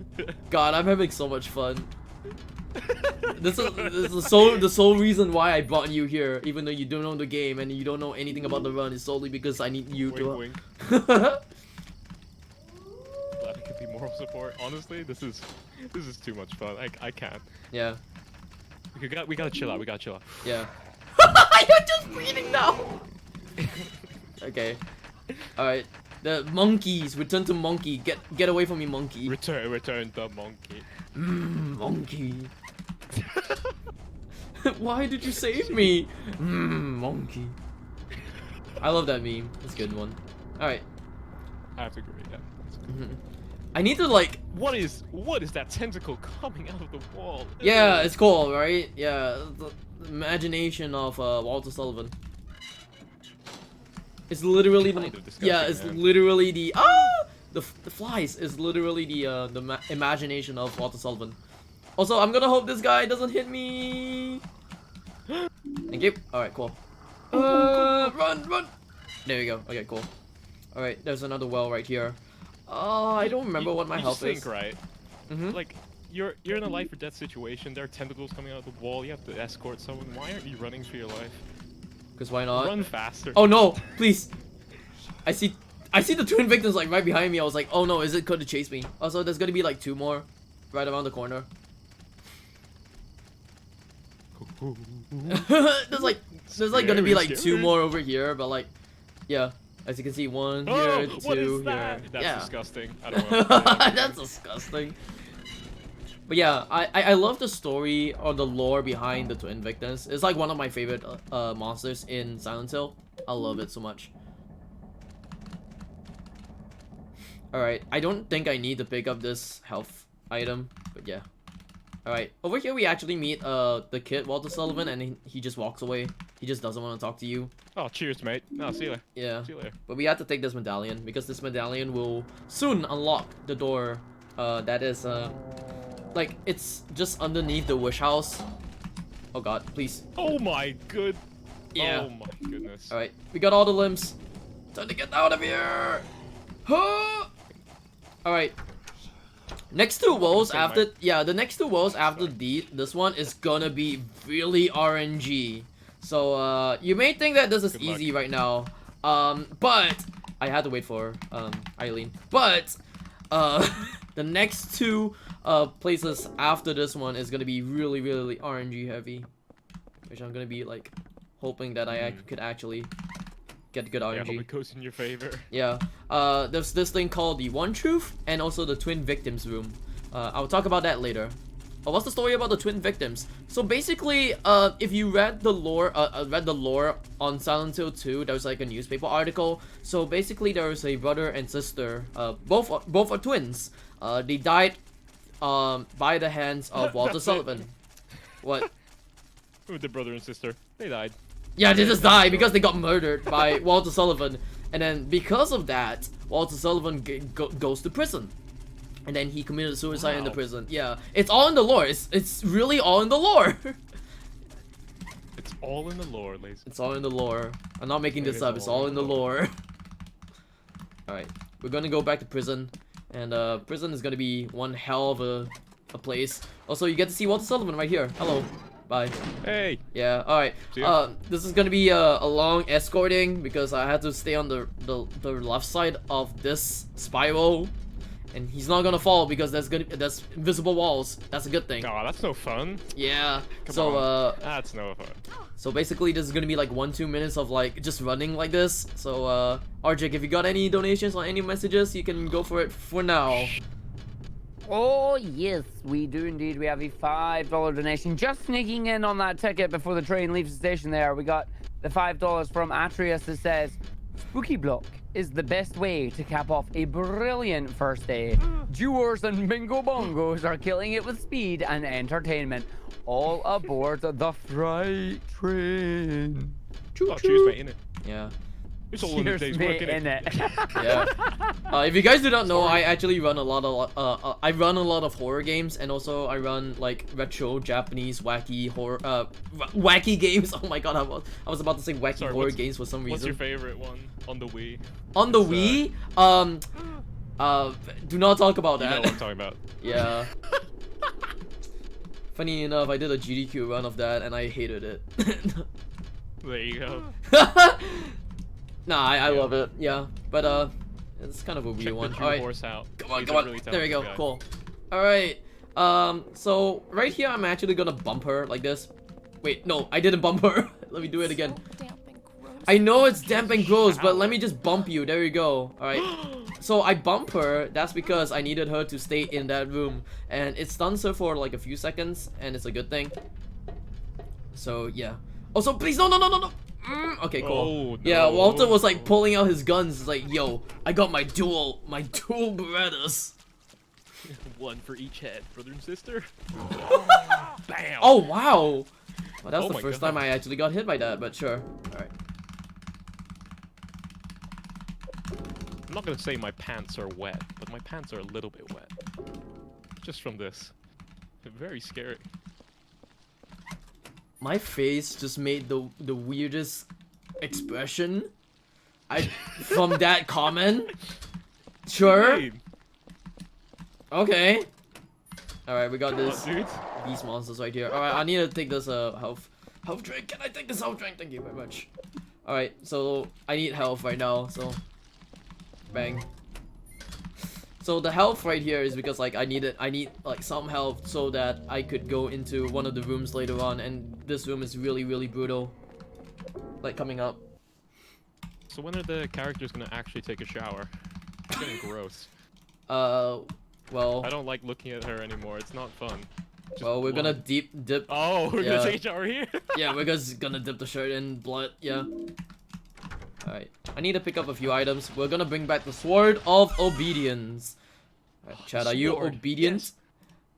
God, I'm having so much fun. This is the sole reason why I brought you here, even though you don't know the game and you don't know anything about the run. Is solely because I need you to. Wink, wink. Glad I could be moral support. Honestly, this is too much fun. I can't. Yeah. We gotta chill out. We gotta chill out. Yeah. You're just breathing now. Okay. All right. The monkeys return to monkey. Get away from me, monkey. Return the monkey. Monkey. Why did you save me? Monkey. I love that meme. It's a good one. All right. I have to agree. Yeah. I need to like. What is that tentacle coming out of the wall? Yeah, it's cool, right? Yeah, the imagination of Walter Sullivan. It's literally the Kind of disgusting, yeah, it's man. literally the the flies is literally the imagination of Walter Sullivan. Also, I'm gonna hope this guy doesn't hit me. Thank you. All right, cool. Run! There you go. Okay, cool. All right, there's another well right here. I don't remember what my you health think, is. right? Like you're in a life or death situation. There are tentacles coming out of the wall. You have to escort someone. Why aren't you running for your life? Cause why not? Run faster. Oh no! Please. I see the twin victims like right behind me. I was like, oh no, is it going to chase me? Also, there's gonna be like 2 more, right around the corner. there's like gonna be like 2 Scary. more over here, but like, yeah. As you can see, 1 here, Oh, 2 what is here. that? That's yeah. disgusting. I don't want That's disgusting. But yeah, I love the story or the lore behind the twin victims. It's like one of my favorite monsters in Silent Hill. I love it so much. Alright, I don't think I need to pick up this health item, but yeah. Alright, over here we actually meet the kid, Walter Sullivan, and he just walks away. He just doesn't want to talk to you. Oh, cheers, mate. No, see you later. Yeah. See you later. But we have to take this medallion, because this medallion will soon unlock the door that is, like, it's just underneath the wish house. Oh god, please. Oh my good. Yeah. Oh my goodness. Alright, we got all the limbs. Time to get out of here! Huh! Alright. Next two worlds say after, yeah, the next two worlds after this one is gonna be really RNG. So you may think that this is Good luck. easy right now, but I had to wait for Eileen. But the next two places after this one is gonna be really RNG heavy, which I'm gonna be like hoping that I could actually get good Yeah, I hope RNG. it goes in your favor. Yeah, there's this thing called the One Truth and also the Twin Victims room. I'll talk about that later. What's the story about the twin victims? So basically, if you read the lore on Silent Hill 2, there was like a newspaper article. So basically, there was a brother and sister, both are twins. They died by the hands of Walter That's it. Sullivan. What? With the brother and sister, they died. Yeah, they just died because they got murdered by Walter Sullivan. And then because of that, Walter Sullivan goes to prison. And then he committed suicide in the Wow. prison. Yeah, it's all in the lore. It's really all in the lore. It's all in the lore, ladies. It's all in the lore. I'm not making It this is up. It's all in the lore. Alright, we're gonna go back to prison. And prison is gonna be one hell of a place. Also, you get to see Walter Sullivan right here. Hello. Bye. Hey! Yeah, alright. See ya. This is gonna be a long escorting because I had to stay on the left side of this spiral. And he's not gonna fall because there's invisible walls. That's a good thing. Aw, that's no fun. Yeah. Come So on. That's no fun. so basically this is gonna be like 1-2 minutes of like just running like this. So RJ, if you got any donations or any messages, you can go for it for now. Oh, yes, we do indeed. We have a $5 donation just sneaking in on that ticket before the train leaves the station there. We got the $5 from Atreus that says, Spooky Block is the best way to cap off a brilliant first day. Juh0rse and Bingo Bongos are killing it with speed and entertainment. All aboard the freight train. Choo Oh, cheers, mate, innit? Yeah. It's all in the Cheers, day's mate, work, innit? innit? Yeah. If you guys do not know, I actually run a lot of horror games, and also I run like retro Japanese wacky horror wacky games. Oh my god, I was about to say wacky Sorry, horror what's- games for some What's your reason. favorite one on the Wii? On the It's, Wii, do not talk about You know that. what I'm talking about. Yeah. Funny enough, I did a GDQ run of that and I hated it. There you go. Nah, I love it. Yeah, but it's kind of a weird Check one. the Alright. Juh0rse out. Come on, He's come a on. really There we go. talented guy. Cool. All right. So right here, I'm actually gonna bump her like this. Wait, no, I didn't bump her. Let me do it again. I know it's damp and gross, but let me just bump you. There you go. All right. So I bump her. That's because I needed her to stay in that room, and it stuns her for like a few seconds, and it's a good thing. So yeah. Also, please, no. Okay, cool. Oh, Yeah, no. Walter was like pulling out his guns. He's like, yo, I got my dual Berettas. One for each head, brother and sister. Bam! Oh wow! Well, that's Oh the my first God. time I actually got hit by that, but sure. Alright. I'm not gonna say my pants are wet, but my pants are a little bit wet. Just from this. Very scary. My face just made the weirdest expression from that comment. Sure. Hey, Okay. Alright, we got come on, this dude. beast monsters right here. Alright, I need to take this health drink. Can I take this health drink? Thank you very much. Alright, so I need health right now, so bang. So the health right here is because like I need like some health so that I could go into one of the rooms later on, and this room is really brutal. Like coming up. So when are the characters gonna actually take a shower? It's getting gross. Well, I don't like looking at her anymore. It's not fun. Just well, we're gonna blood. dip. Oh, we're Yeah. gonna take a shower here. Yeah, we're just gonna dip the shirt in blood. Yeah. Alright, I need to pick up a few items. We're gonna bring back the Sword of Obedience. Alright, Chad, are you Sword, obedient? yes.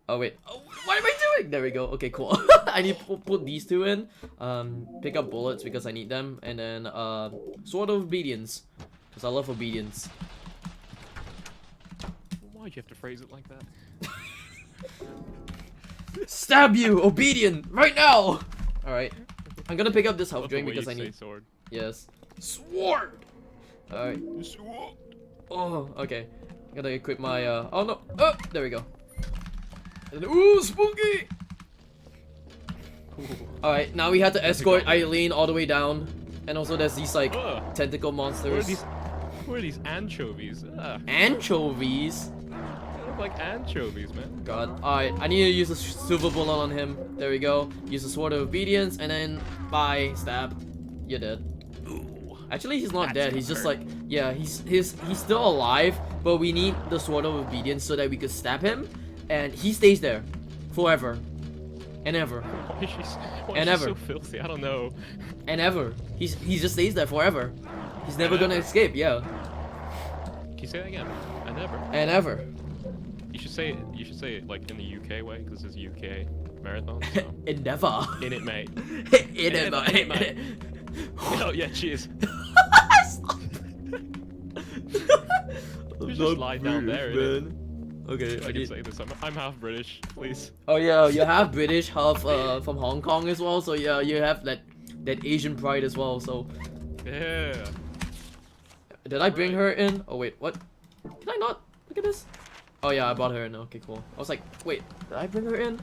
Oh wait, oh, what am I doing? There we go. Okay, cool. I need to put these two in. Pick up bullets because I need them, and then Sword of Obedience because I love obedience. Why'd you have to phrase it like that? Stab you, obedient, right now. All right, I'm gonna pick up this health Love the drink way because you I say need. sword. Yes. Sword. All right. Sword. Oh, okay. I'm gonna equip my. Oh no. Oh, there we go. And then, ooh, spooky! Alright, now we have to escort Eileen all the way down. And also there's these like Ugh. tentacle Who are monsters. these? Who are these anchovies? Anchovies? They look like anchovies, man. God. Alright, I need to use a silver bullet on him. There we go. Use the sword of obedience and then bye, stab. You're dead. Ooh. Actually, he's not That's dead. gonna He's just hurt. like, yeah, he's still alive, but we need the sword of obedience so that we could stab him, and he stays there forever and ever Why is she, why And is she ever. so filthy? I don't know. and ever. He just stays there forever. He's never And gonna ever. escape. Yeah, Can you say that again? I never. and ever. You should say it. You should say it like in the UK way, because it's UK marathon. So. And never. In it, mate. In it, never, mate. mate. Oh yeah, cheers. You just lie down there, innit? Okay, I can say this. I'm half British, please. Oh yeah, you have British, half from Hong Kong as well. So yeah, you have that Asian pride as well. So Yeah. did I bring her in? Oh wait, what? Did I not? Look at this. Oh yeah, I brought her in. Okay, cool. I was like, wait, did I bring her in?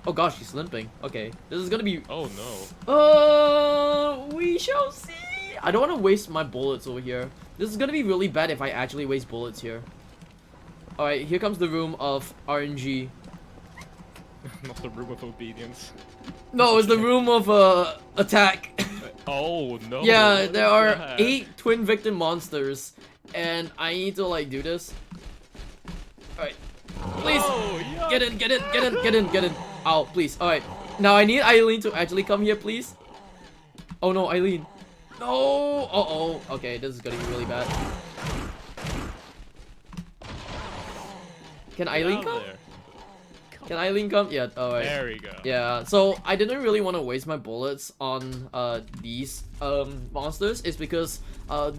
Oh gosh, she's limping. Okay, this is gonna be. Oh no. We shall see. I don't want to waste my bullets over here. This is gonna be really bad if I actually waste bullets here. Alright, here comes the room of RNG. Not the room of obedience. No, it's the room of attack. Oh no. Yeah, what there is are that? 8 twin victim monsters, and I need to like do this. Alright, please Oh, yeah. get in, get in, get in, get in, get in. Ow, please. Alright, now I need Eileen to actually come here, please. Oh no, Eileen. No. Uh-oh. Okay, this is gonna be really bad. Can Get Eileen out of come? there. Can Eileen come? Yeah. Alright. There we go. Yeah, so I didn't really want to waste my bullets on these monsters. It's because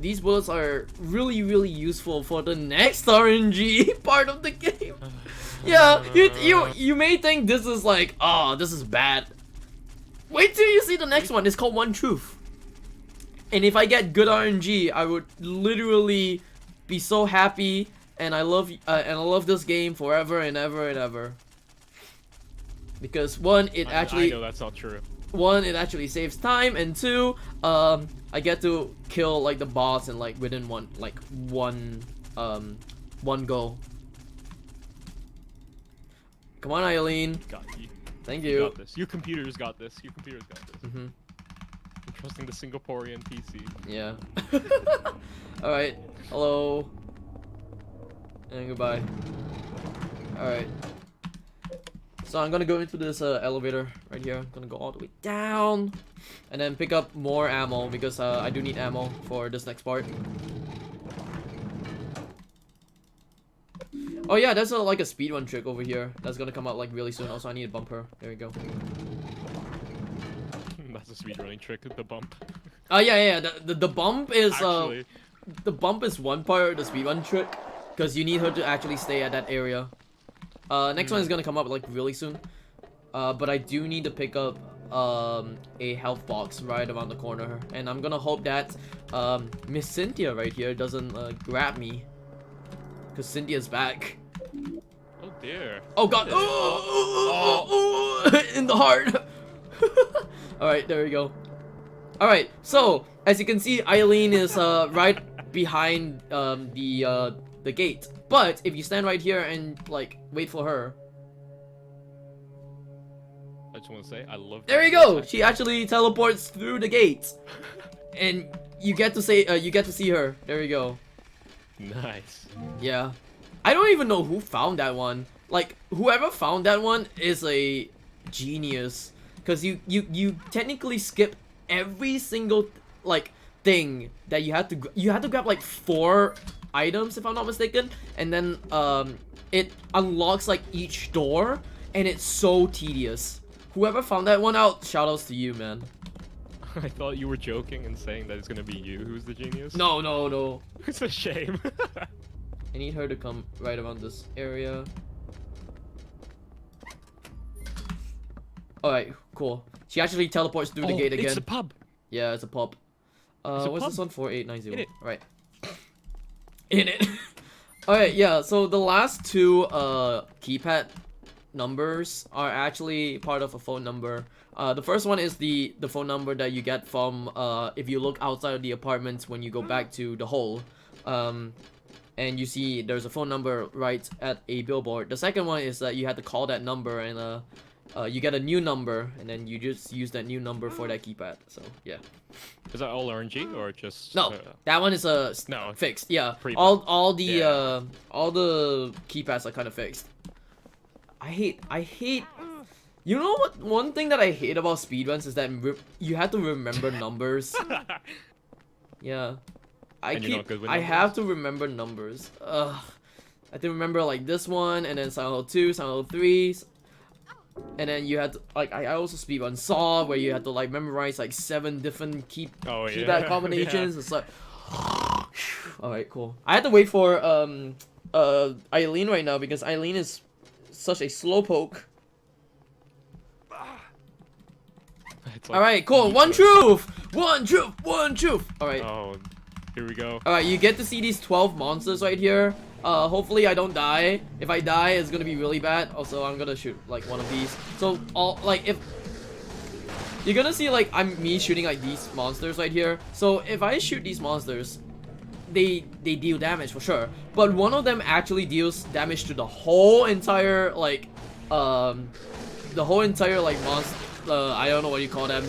these bullets are really useful for the next RNG part of the game. Yeah, you may think this is like, oh, this is bad. Wait till you see the next one. It's called One Truth. And if I get good RNG, I would literally be so happy, and I love this game forever and ever and ever. Because one, it I actually know that's not true. one, it actually saves time, and two, I get to kill like the boss in like within one go. Come on, Eileen. Got you. Thank You you. got this. You computers got this. You computers got this. Mhm. I'm trusting the Singaporean PC. Yeah. All right. Hello. And goodbye. All right. So I'm gonna go into this elevator right here. I'm gonna go all the way down, and then pick up more ammo because I do need ammo for this next part. Oh yeah, there's like a speedrun trick over here that's gonna come out like really soon. Also, I need to bump her. There we go. That's a speedrunning trick. The bump. Oh yeah. The bump is Actually, the bump is one part of the speedrun trick, because you need her to actually stay at that area. Next one is gonna come up like really soon. But I do need to pick up a health box right around the corner, and I'm gonna hope that Miss Cynthia right here doesn't grab me, because Cynthia's back. oh dear. Oh god! Oh, in the heart. All right, there we go. All right, so as you can see, Eileen is right behind the gate. But if you stand right here and like wait for her, I just want to say I love. there you go. She actually teleports through the gate, and you get to see her. There you go. Nice. Yeah, I don't even know who found that one. Like whoever found that one is a genius, because you technically skip every single like thing that you had to grab like 4 items if I'm not mistaken, and then it unlocks like each door, and it's so tedious. Whoever found that one out, shoutouts to you, man. I thought you were joking and saying that it's gonna be you who's the genius. No. It's a shame. I need her to come right around this area. Alright, cool. She actually teleports through the gate again. It's a pub. Yeah, it's a pub. It's a What's pub. this one? 4890. In it. Right. In it. Alright, yeah, so the last 2 keypad numbers are actually part of a phone number. The first one is the phone number that you get from if you look outside of the apartments when you go back to the hole. And you see there's a phone number right at a billboard. The second one is that you have to call that number and you get a new number and then you just use that new number for that keypad. So yeah. Is that all RNG or just? No, that one is No, fixed. Yeah, Pre- all the yeah. all the keypads are kind of fixed. I hate. You know what? One thing that I hate about speedruns is that you have to remember numbers. Yeah, And you're not good with I numbers? have to remember numbers. Ugh. I have to remember like this one and then Silent Hill 2, Silent Hill 3. And then you had to, like, I also speedrun Saw where you had to like memorize like 7 different keypad combinations. Yeah. It's like, alright, cool. I had to wait for Eileen right now because Eileen is such a slowpoke. It's like Alright, cool. One truth! One truth! One truth! Alright. Oh, here we go. Alright, you get to see these 12 monsters right here. Hopefully I don't die. If I die, it's gonna be really bad. Also, I'm gonna shoot like one of these. So, if you're gonna see like me shooting like these monsters right here. So if I shoot these monsters, they deal damage for sure. But one of them actually deals damage to the whole entire like monster. I don't know what you call them.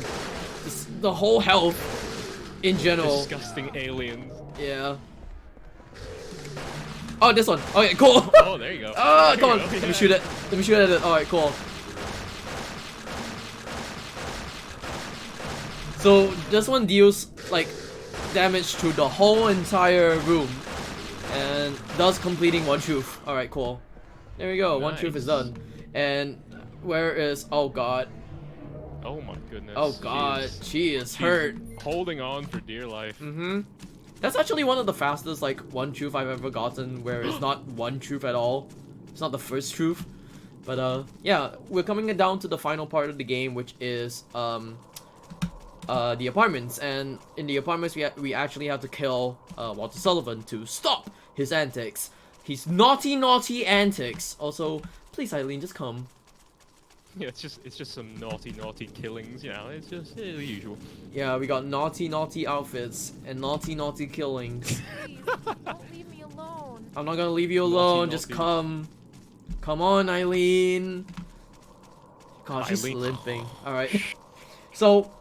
The whole health in general. Disgusting aliens. Yeah. Oh, this one. Okay, cool. Oh, there you go. Oh, There come on. you go. Let me shoot it. Let me shoot at it. Alright, cool. So, this one deals, like, damage to the whole entire room. And thus completing one truth. Alright, cool. There we go. One truth is Nice. done. And where is... Oh, God. Oh my goodness. Oh, God. She is hurt. Holding on for dear life. Mm-hmm. That's actually one of the fastest, like, one truth I've ever gotten where it's not one truth at all. It's not the first truth. But, yeah, we're coming down to the final part of the game, which is, the apartments. And in the apartments, we actually have to kill, Walter Sullivan to stop his antics. His naughty, naughty antics. Also, please, Eileen, just come. Yeah, it's just some naughty killings, you know. It's just the usual. Yeah, we got naughty, naughty outfits and naughty, naughty killings. Please, don't leave me alone. I'm not gonna leave you alone. Just naughty. come. Come on, Eileen. God, she's Eileen. limping. Alright. So,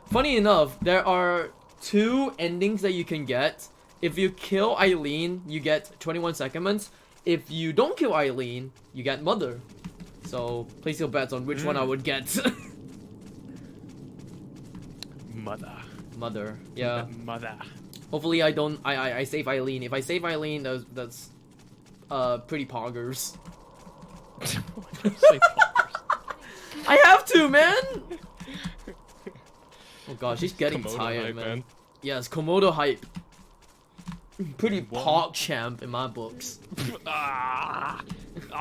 funny enough, there are 2 endings that you can get. If you kill Eileen, you get 21 segments. If you don't kill Eileen, you get Mother. So, place your bets on which one I would get. Mother. Mother. Yeah. Mother. Hopefully I save Eileen. If I save Eileen, that's pretty poggers. Say poggers. I have to, man! Oh god, she's getting Komodo tired, hype, man. Yes, Komodo hype. Pretty pog champ in my books. Ah,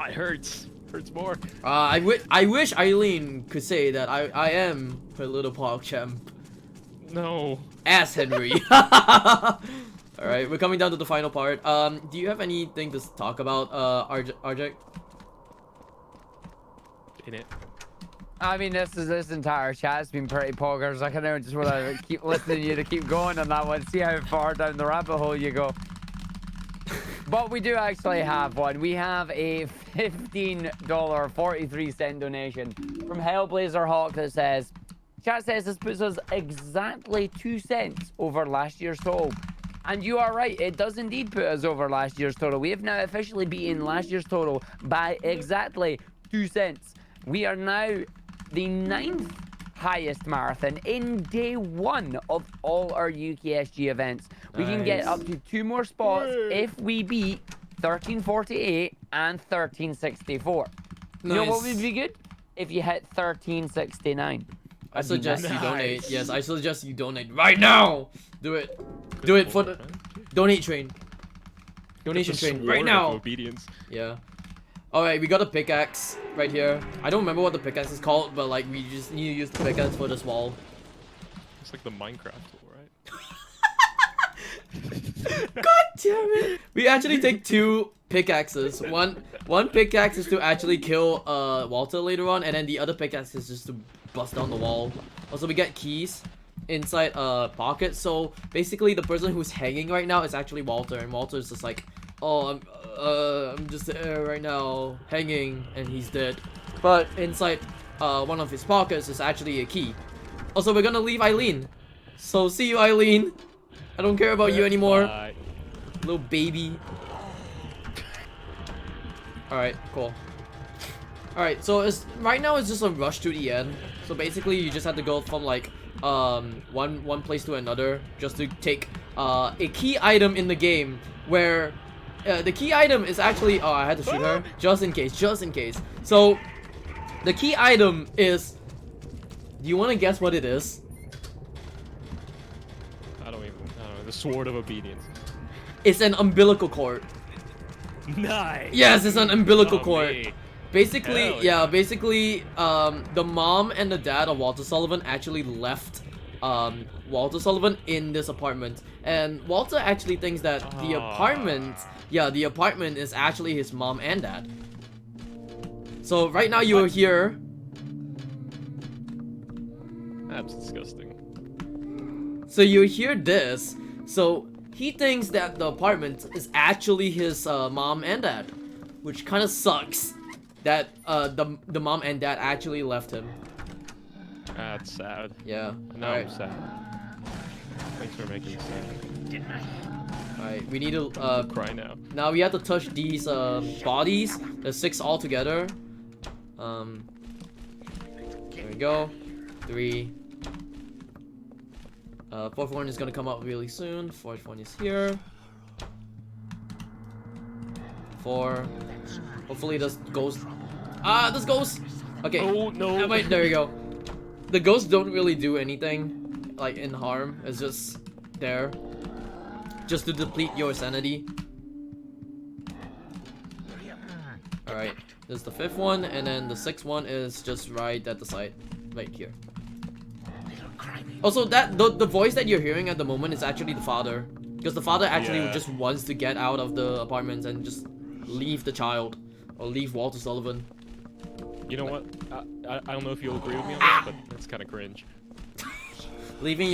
it hurts. Hurts more. I wish Eileen could say that I am her little pog champ. No. Ass Henry. Alright, we're coming down to the final part. Do you have anything to talk about, RJ? In it. I mean, this entire chat's been pretty poggers. I kind of just want to keep listening to you to keep going on that one. See how far down the rabbit hole you go. But we do actually have one. We have a $15.43 donation from Hellblazer Hawk that says, chat says this puts us exactly 2 cents over last year's total. And you are right, it does indeed put us over last year's total. We have now officially beaten last year's total by exactly 2 cents. We are now the 9th highest marathon in day 1 of all our UKSG events. We can get up to 2 more spots if we beat 1348 and 1364. You know what would be good? If you hit 1369. I suggest you nice. donate. Yes, I suggest you donate right now. Do it. Do it for the donate train. Donation It's a train right sword now. of obedience. Yeah. Alright, we got a pickaxe right here. I don't remember what the pickaxe is called, but like we just need to use the pickaxe for this wall. It's like the Minecraft tool, right? God damn it! We actually take 2 pickaxes. One pickaxe is to actually kill Walter later on, and then the other pickaxe is just to bust down the wall. Also, we get keys inside pocket. So basically, the person who's hanging right now is actually Walter, and Walter is just like, oh, I'm just there right now, hanging, and he's dead. But inside one of his pockets is actually a key. Also, we're gonna leave Eileen. So see you, Eileen. I don't care about you anymore. Bye. Little baby. Alright, cool. Alright, so right now it's just a rush to the end. So basically you just have to go from like one place to another just to take a key item in the game where the key item is actually, oh, I had to shoot her just in case. So the key item is, do you want to guess what it is? I don't know. The sword of obedience. It's an umbilical cord. Nice. Yes, it's an umbilical Oh, cord. me. Basically, Hell yeah, yeah. basically, the mom and the dad of Walter Sullivan actually left Walter Sullivan in this apartment. And Walter actually thinks that the apartment, the apartment is actually his mom and dad. So right now you are here. That's disgusting. So you hear this. So he thinks that the apartment is actually his mom and dad, which kind of sucks. That the mom and dad actually left him. That's sad. Yeah. Now Alright. I'm sad. Thanks for making me sad. Alright, we need to Cry now. now we have to touch these bodies. There's 6 altogether. There we go. 3. 4th one is gonna come out really soon. 4th one is here. 4. Hopefully this ghost. This ghost. Okay. Oh no. Wait, there we go. The ghosts don't really do anything like in harm. It's just there, just to deplete your sanity. All right. This is the 5th one, and then the 6th one is just right at the side, right here. Also, that the voice that you're hearing at the moment is actually the father, because the father actually Yeah. just wants to get out of the apartment and just leave the child, or leave Walter Sullivan. You know what? I don't know if you'll agree with me on that, but that's kind of cringe. Leaving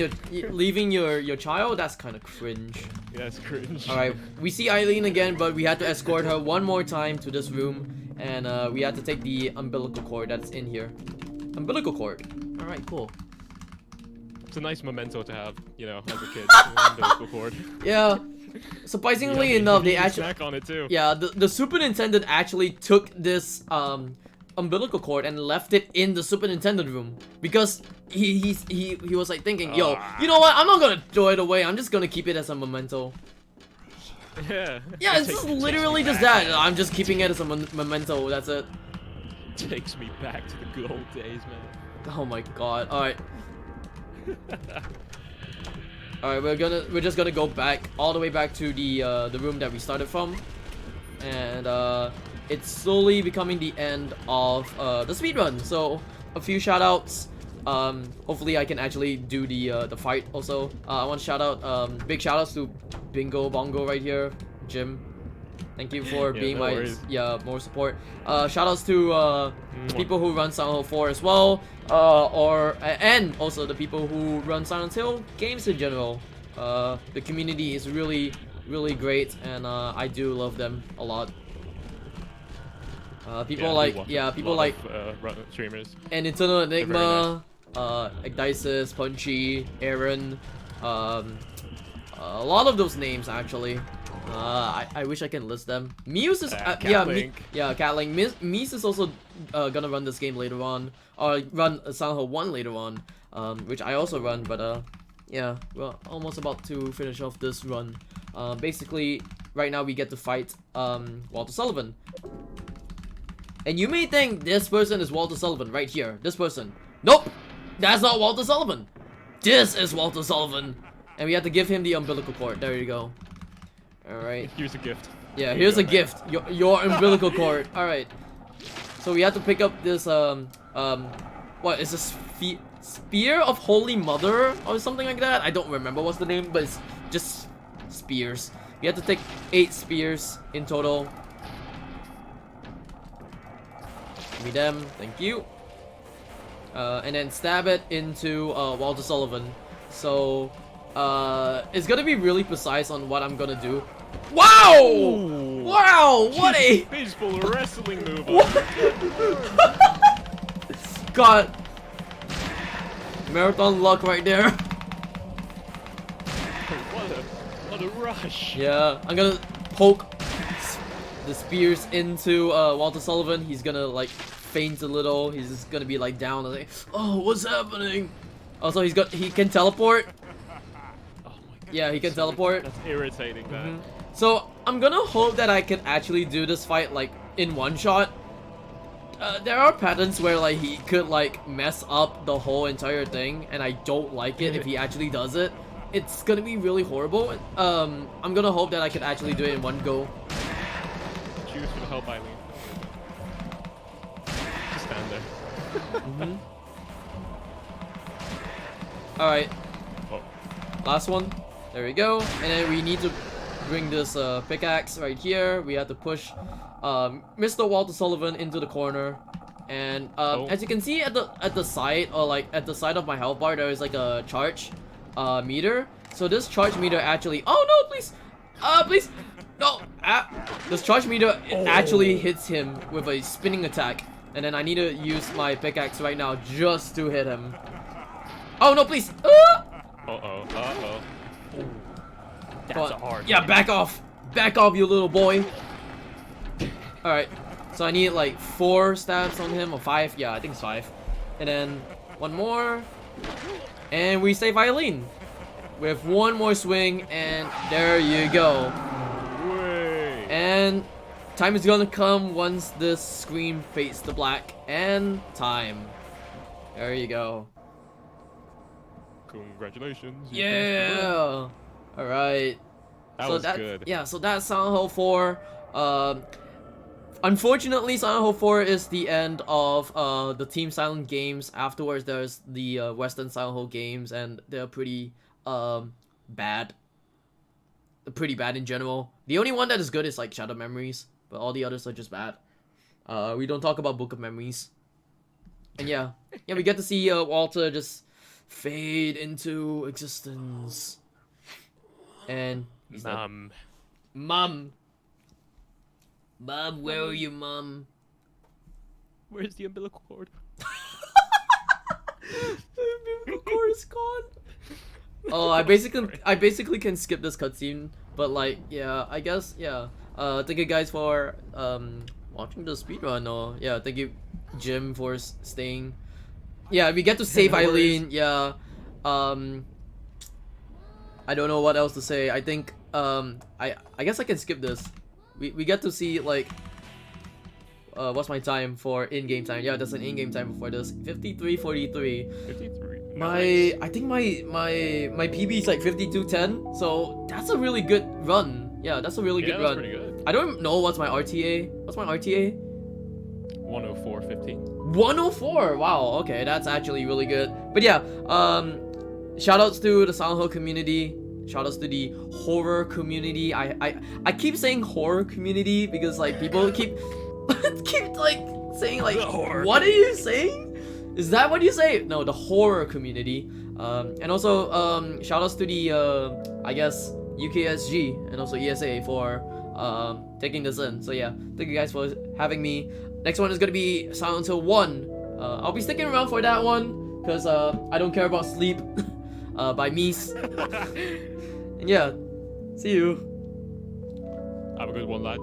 your child, that's kind of cringe. Yeah, it's cringe. All right, we see Eileen again, but we had to escort her one more time to this room, and we had to take the umbilical cord that's in here. Umbilical cord. All right, cool. It's a nice memento to have, you know, as a kid. The umbilical cord. Yeah. Surprisingly Yeah, enough, you they can actually, snack on it too. yeah, the Super Nintendo actually took this umbilical cord and left it in the Super Nintendo room because he was like thinking, yo, you know what? I'm not gonna throw it away. I'm just gonna keep it as a memento. Yeah. Yeah, it's just literally just that. I'm just keeping it as a memento. That's it. Takes me back to the good old days, man. Oh my god. All right. All right, we're just gonna go back all the way back to the room that we started from, and it's slowly becoming the end of the speedrun. So a few shout outs. Hopefully I can actually do the fight also. I want to shout out big shout outs to Bingo Bongo right here, Jim. Thank you for Yeah, being no my worries. more support. Shout outs to people who run Silent Hill 4 as well, and also the people who run Silent Hill games in general. The community is really great, and I do love them a lot. People like people like streamers. and Eternal very Enigma, Igdices, Punchy, Aaron, a lot of those names actually. I wish I can list them. Muse is Catlink. Catlink. Muse is also gonna run this game later on, or run Silent Hill 1 later on, which I also run. But yeah, we're almost about to finish off this run. Basically, right now we get to fight Walter Sullivan. And you may think this person is Walter Sullivan right here. This person. Nope! That's not Walter Sullivan! This is Walter Sullivan! And we have to give him the umbilical cord. There you go. Alright. Here's a gift. Yeah, Here you here's go, a man. gift. Your umbilical cord. Alright. So we have to pick up this, what is this? Spear of Holy Mother? Or something like that? I don't remember what's the name, but it's just spears. You have to take 8 spears in total. Give me them, thank you. And then stab it into Walter Sullivan. So it's gonna be really precise on what I'm gonna do. Wow! Ooh. Wow! What a baseball wrestling move. God! Marathon luck right there. What a rush. Yeah, I'm gonna poke the spears into Walter Sullivan. He's gonna like faint a little. He's just gonna be like down and like, oh, what's happening? Also, he can teleport. Oh my God. Yeah, he can teleport. That's irritating, man. So I'm gonna hope that I can actually do this fight like in one shot. There are patterns where like he could like mess up the whole entire thing, and I don't like it if he actually does it. It's gonna be really horrible. I'm gonna hope that I can actually do it in one go. Choose for the help, Eileen. Just stand there. Alright, Oh. last one. There we go. And then we need to bring this pickaxe right here. We have to push Mr. Walter Sullivan into the corner. And as you can see at the side, or like at the side of my health bar, there is like a charge meter. So this charge meter actually, oh no, please, please, no, this charge meter actually hits him with a spinning attack, and then I need to use my pickaxe right now just to hit him. Oh no, please. That's a hard. Yeah, back off, you little boy. All right, so I need like 4 stabs on him, or 5. Yeah, I think it's 5. And then one more, and we save Eileen with one more swing, and there you go. Way. And time is gonna come once this screen fades to black, and time. There you go. Congratulations. you finished the run. Yeah. All right. That was good. Yeah. So that's Silent Hill 4. Unfortunately, Silent Hill 4 is the end of the Team Silent games. Afterwards, there's the Western Silent Hill games, and they're pretty bad. Pretty bad in general. The only one that is good is like Shadow Memories, but all the others are just bad. We don't talk about Book of Memories. And yeah, we get to see Walter just fade into existence. And he's like, Mom, where are you, Mom? Where's the umbilical cord? The umbilical cord is gone. Oh, I basically can skip this cutscene, but like, yeah, I guess, yeah. Thank you guys for watching the speedrun. Or yeah, thank you, Jim, for staying. Yeah, we get to save Eileen. Yeah. I don't know what else to say. I think I guess I can skip this. We get to see like what's my time for in-game time? Yeah, that's an in-game time for this. 53:43. 53. I think my PB is like 52:10. So that's a really good run. Yeah, that's a really good run. Pretty good. I don't know what's my RTA. What's my RTA? 104.15. 104. Wow. Okay, that's actually really good. But yeah, shoutouts to the Silent Hill community. Shoutouts to the horror community. I keep saying horror community because like people keep like saying like, what are you saying? Is that what you say? No, the horror community. And also shoutouts to the I guess UKSG and also ESA for taking this in. So yeah, thank you guys for having me. Next one is gonna be Silent Hill 1. I'll be sticking around for that one because I don't care about sleep by Mies. And yeah, see you. Have a good one, lad.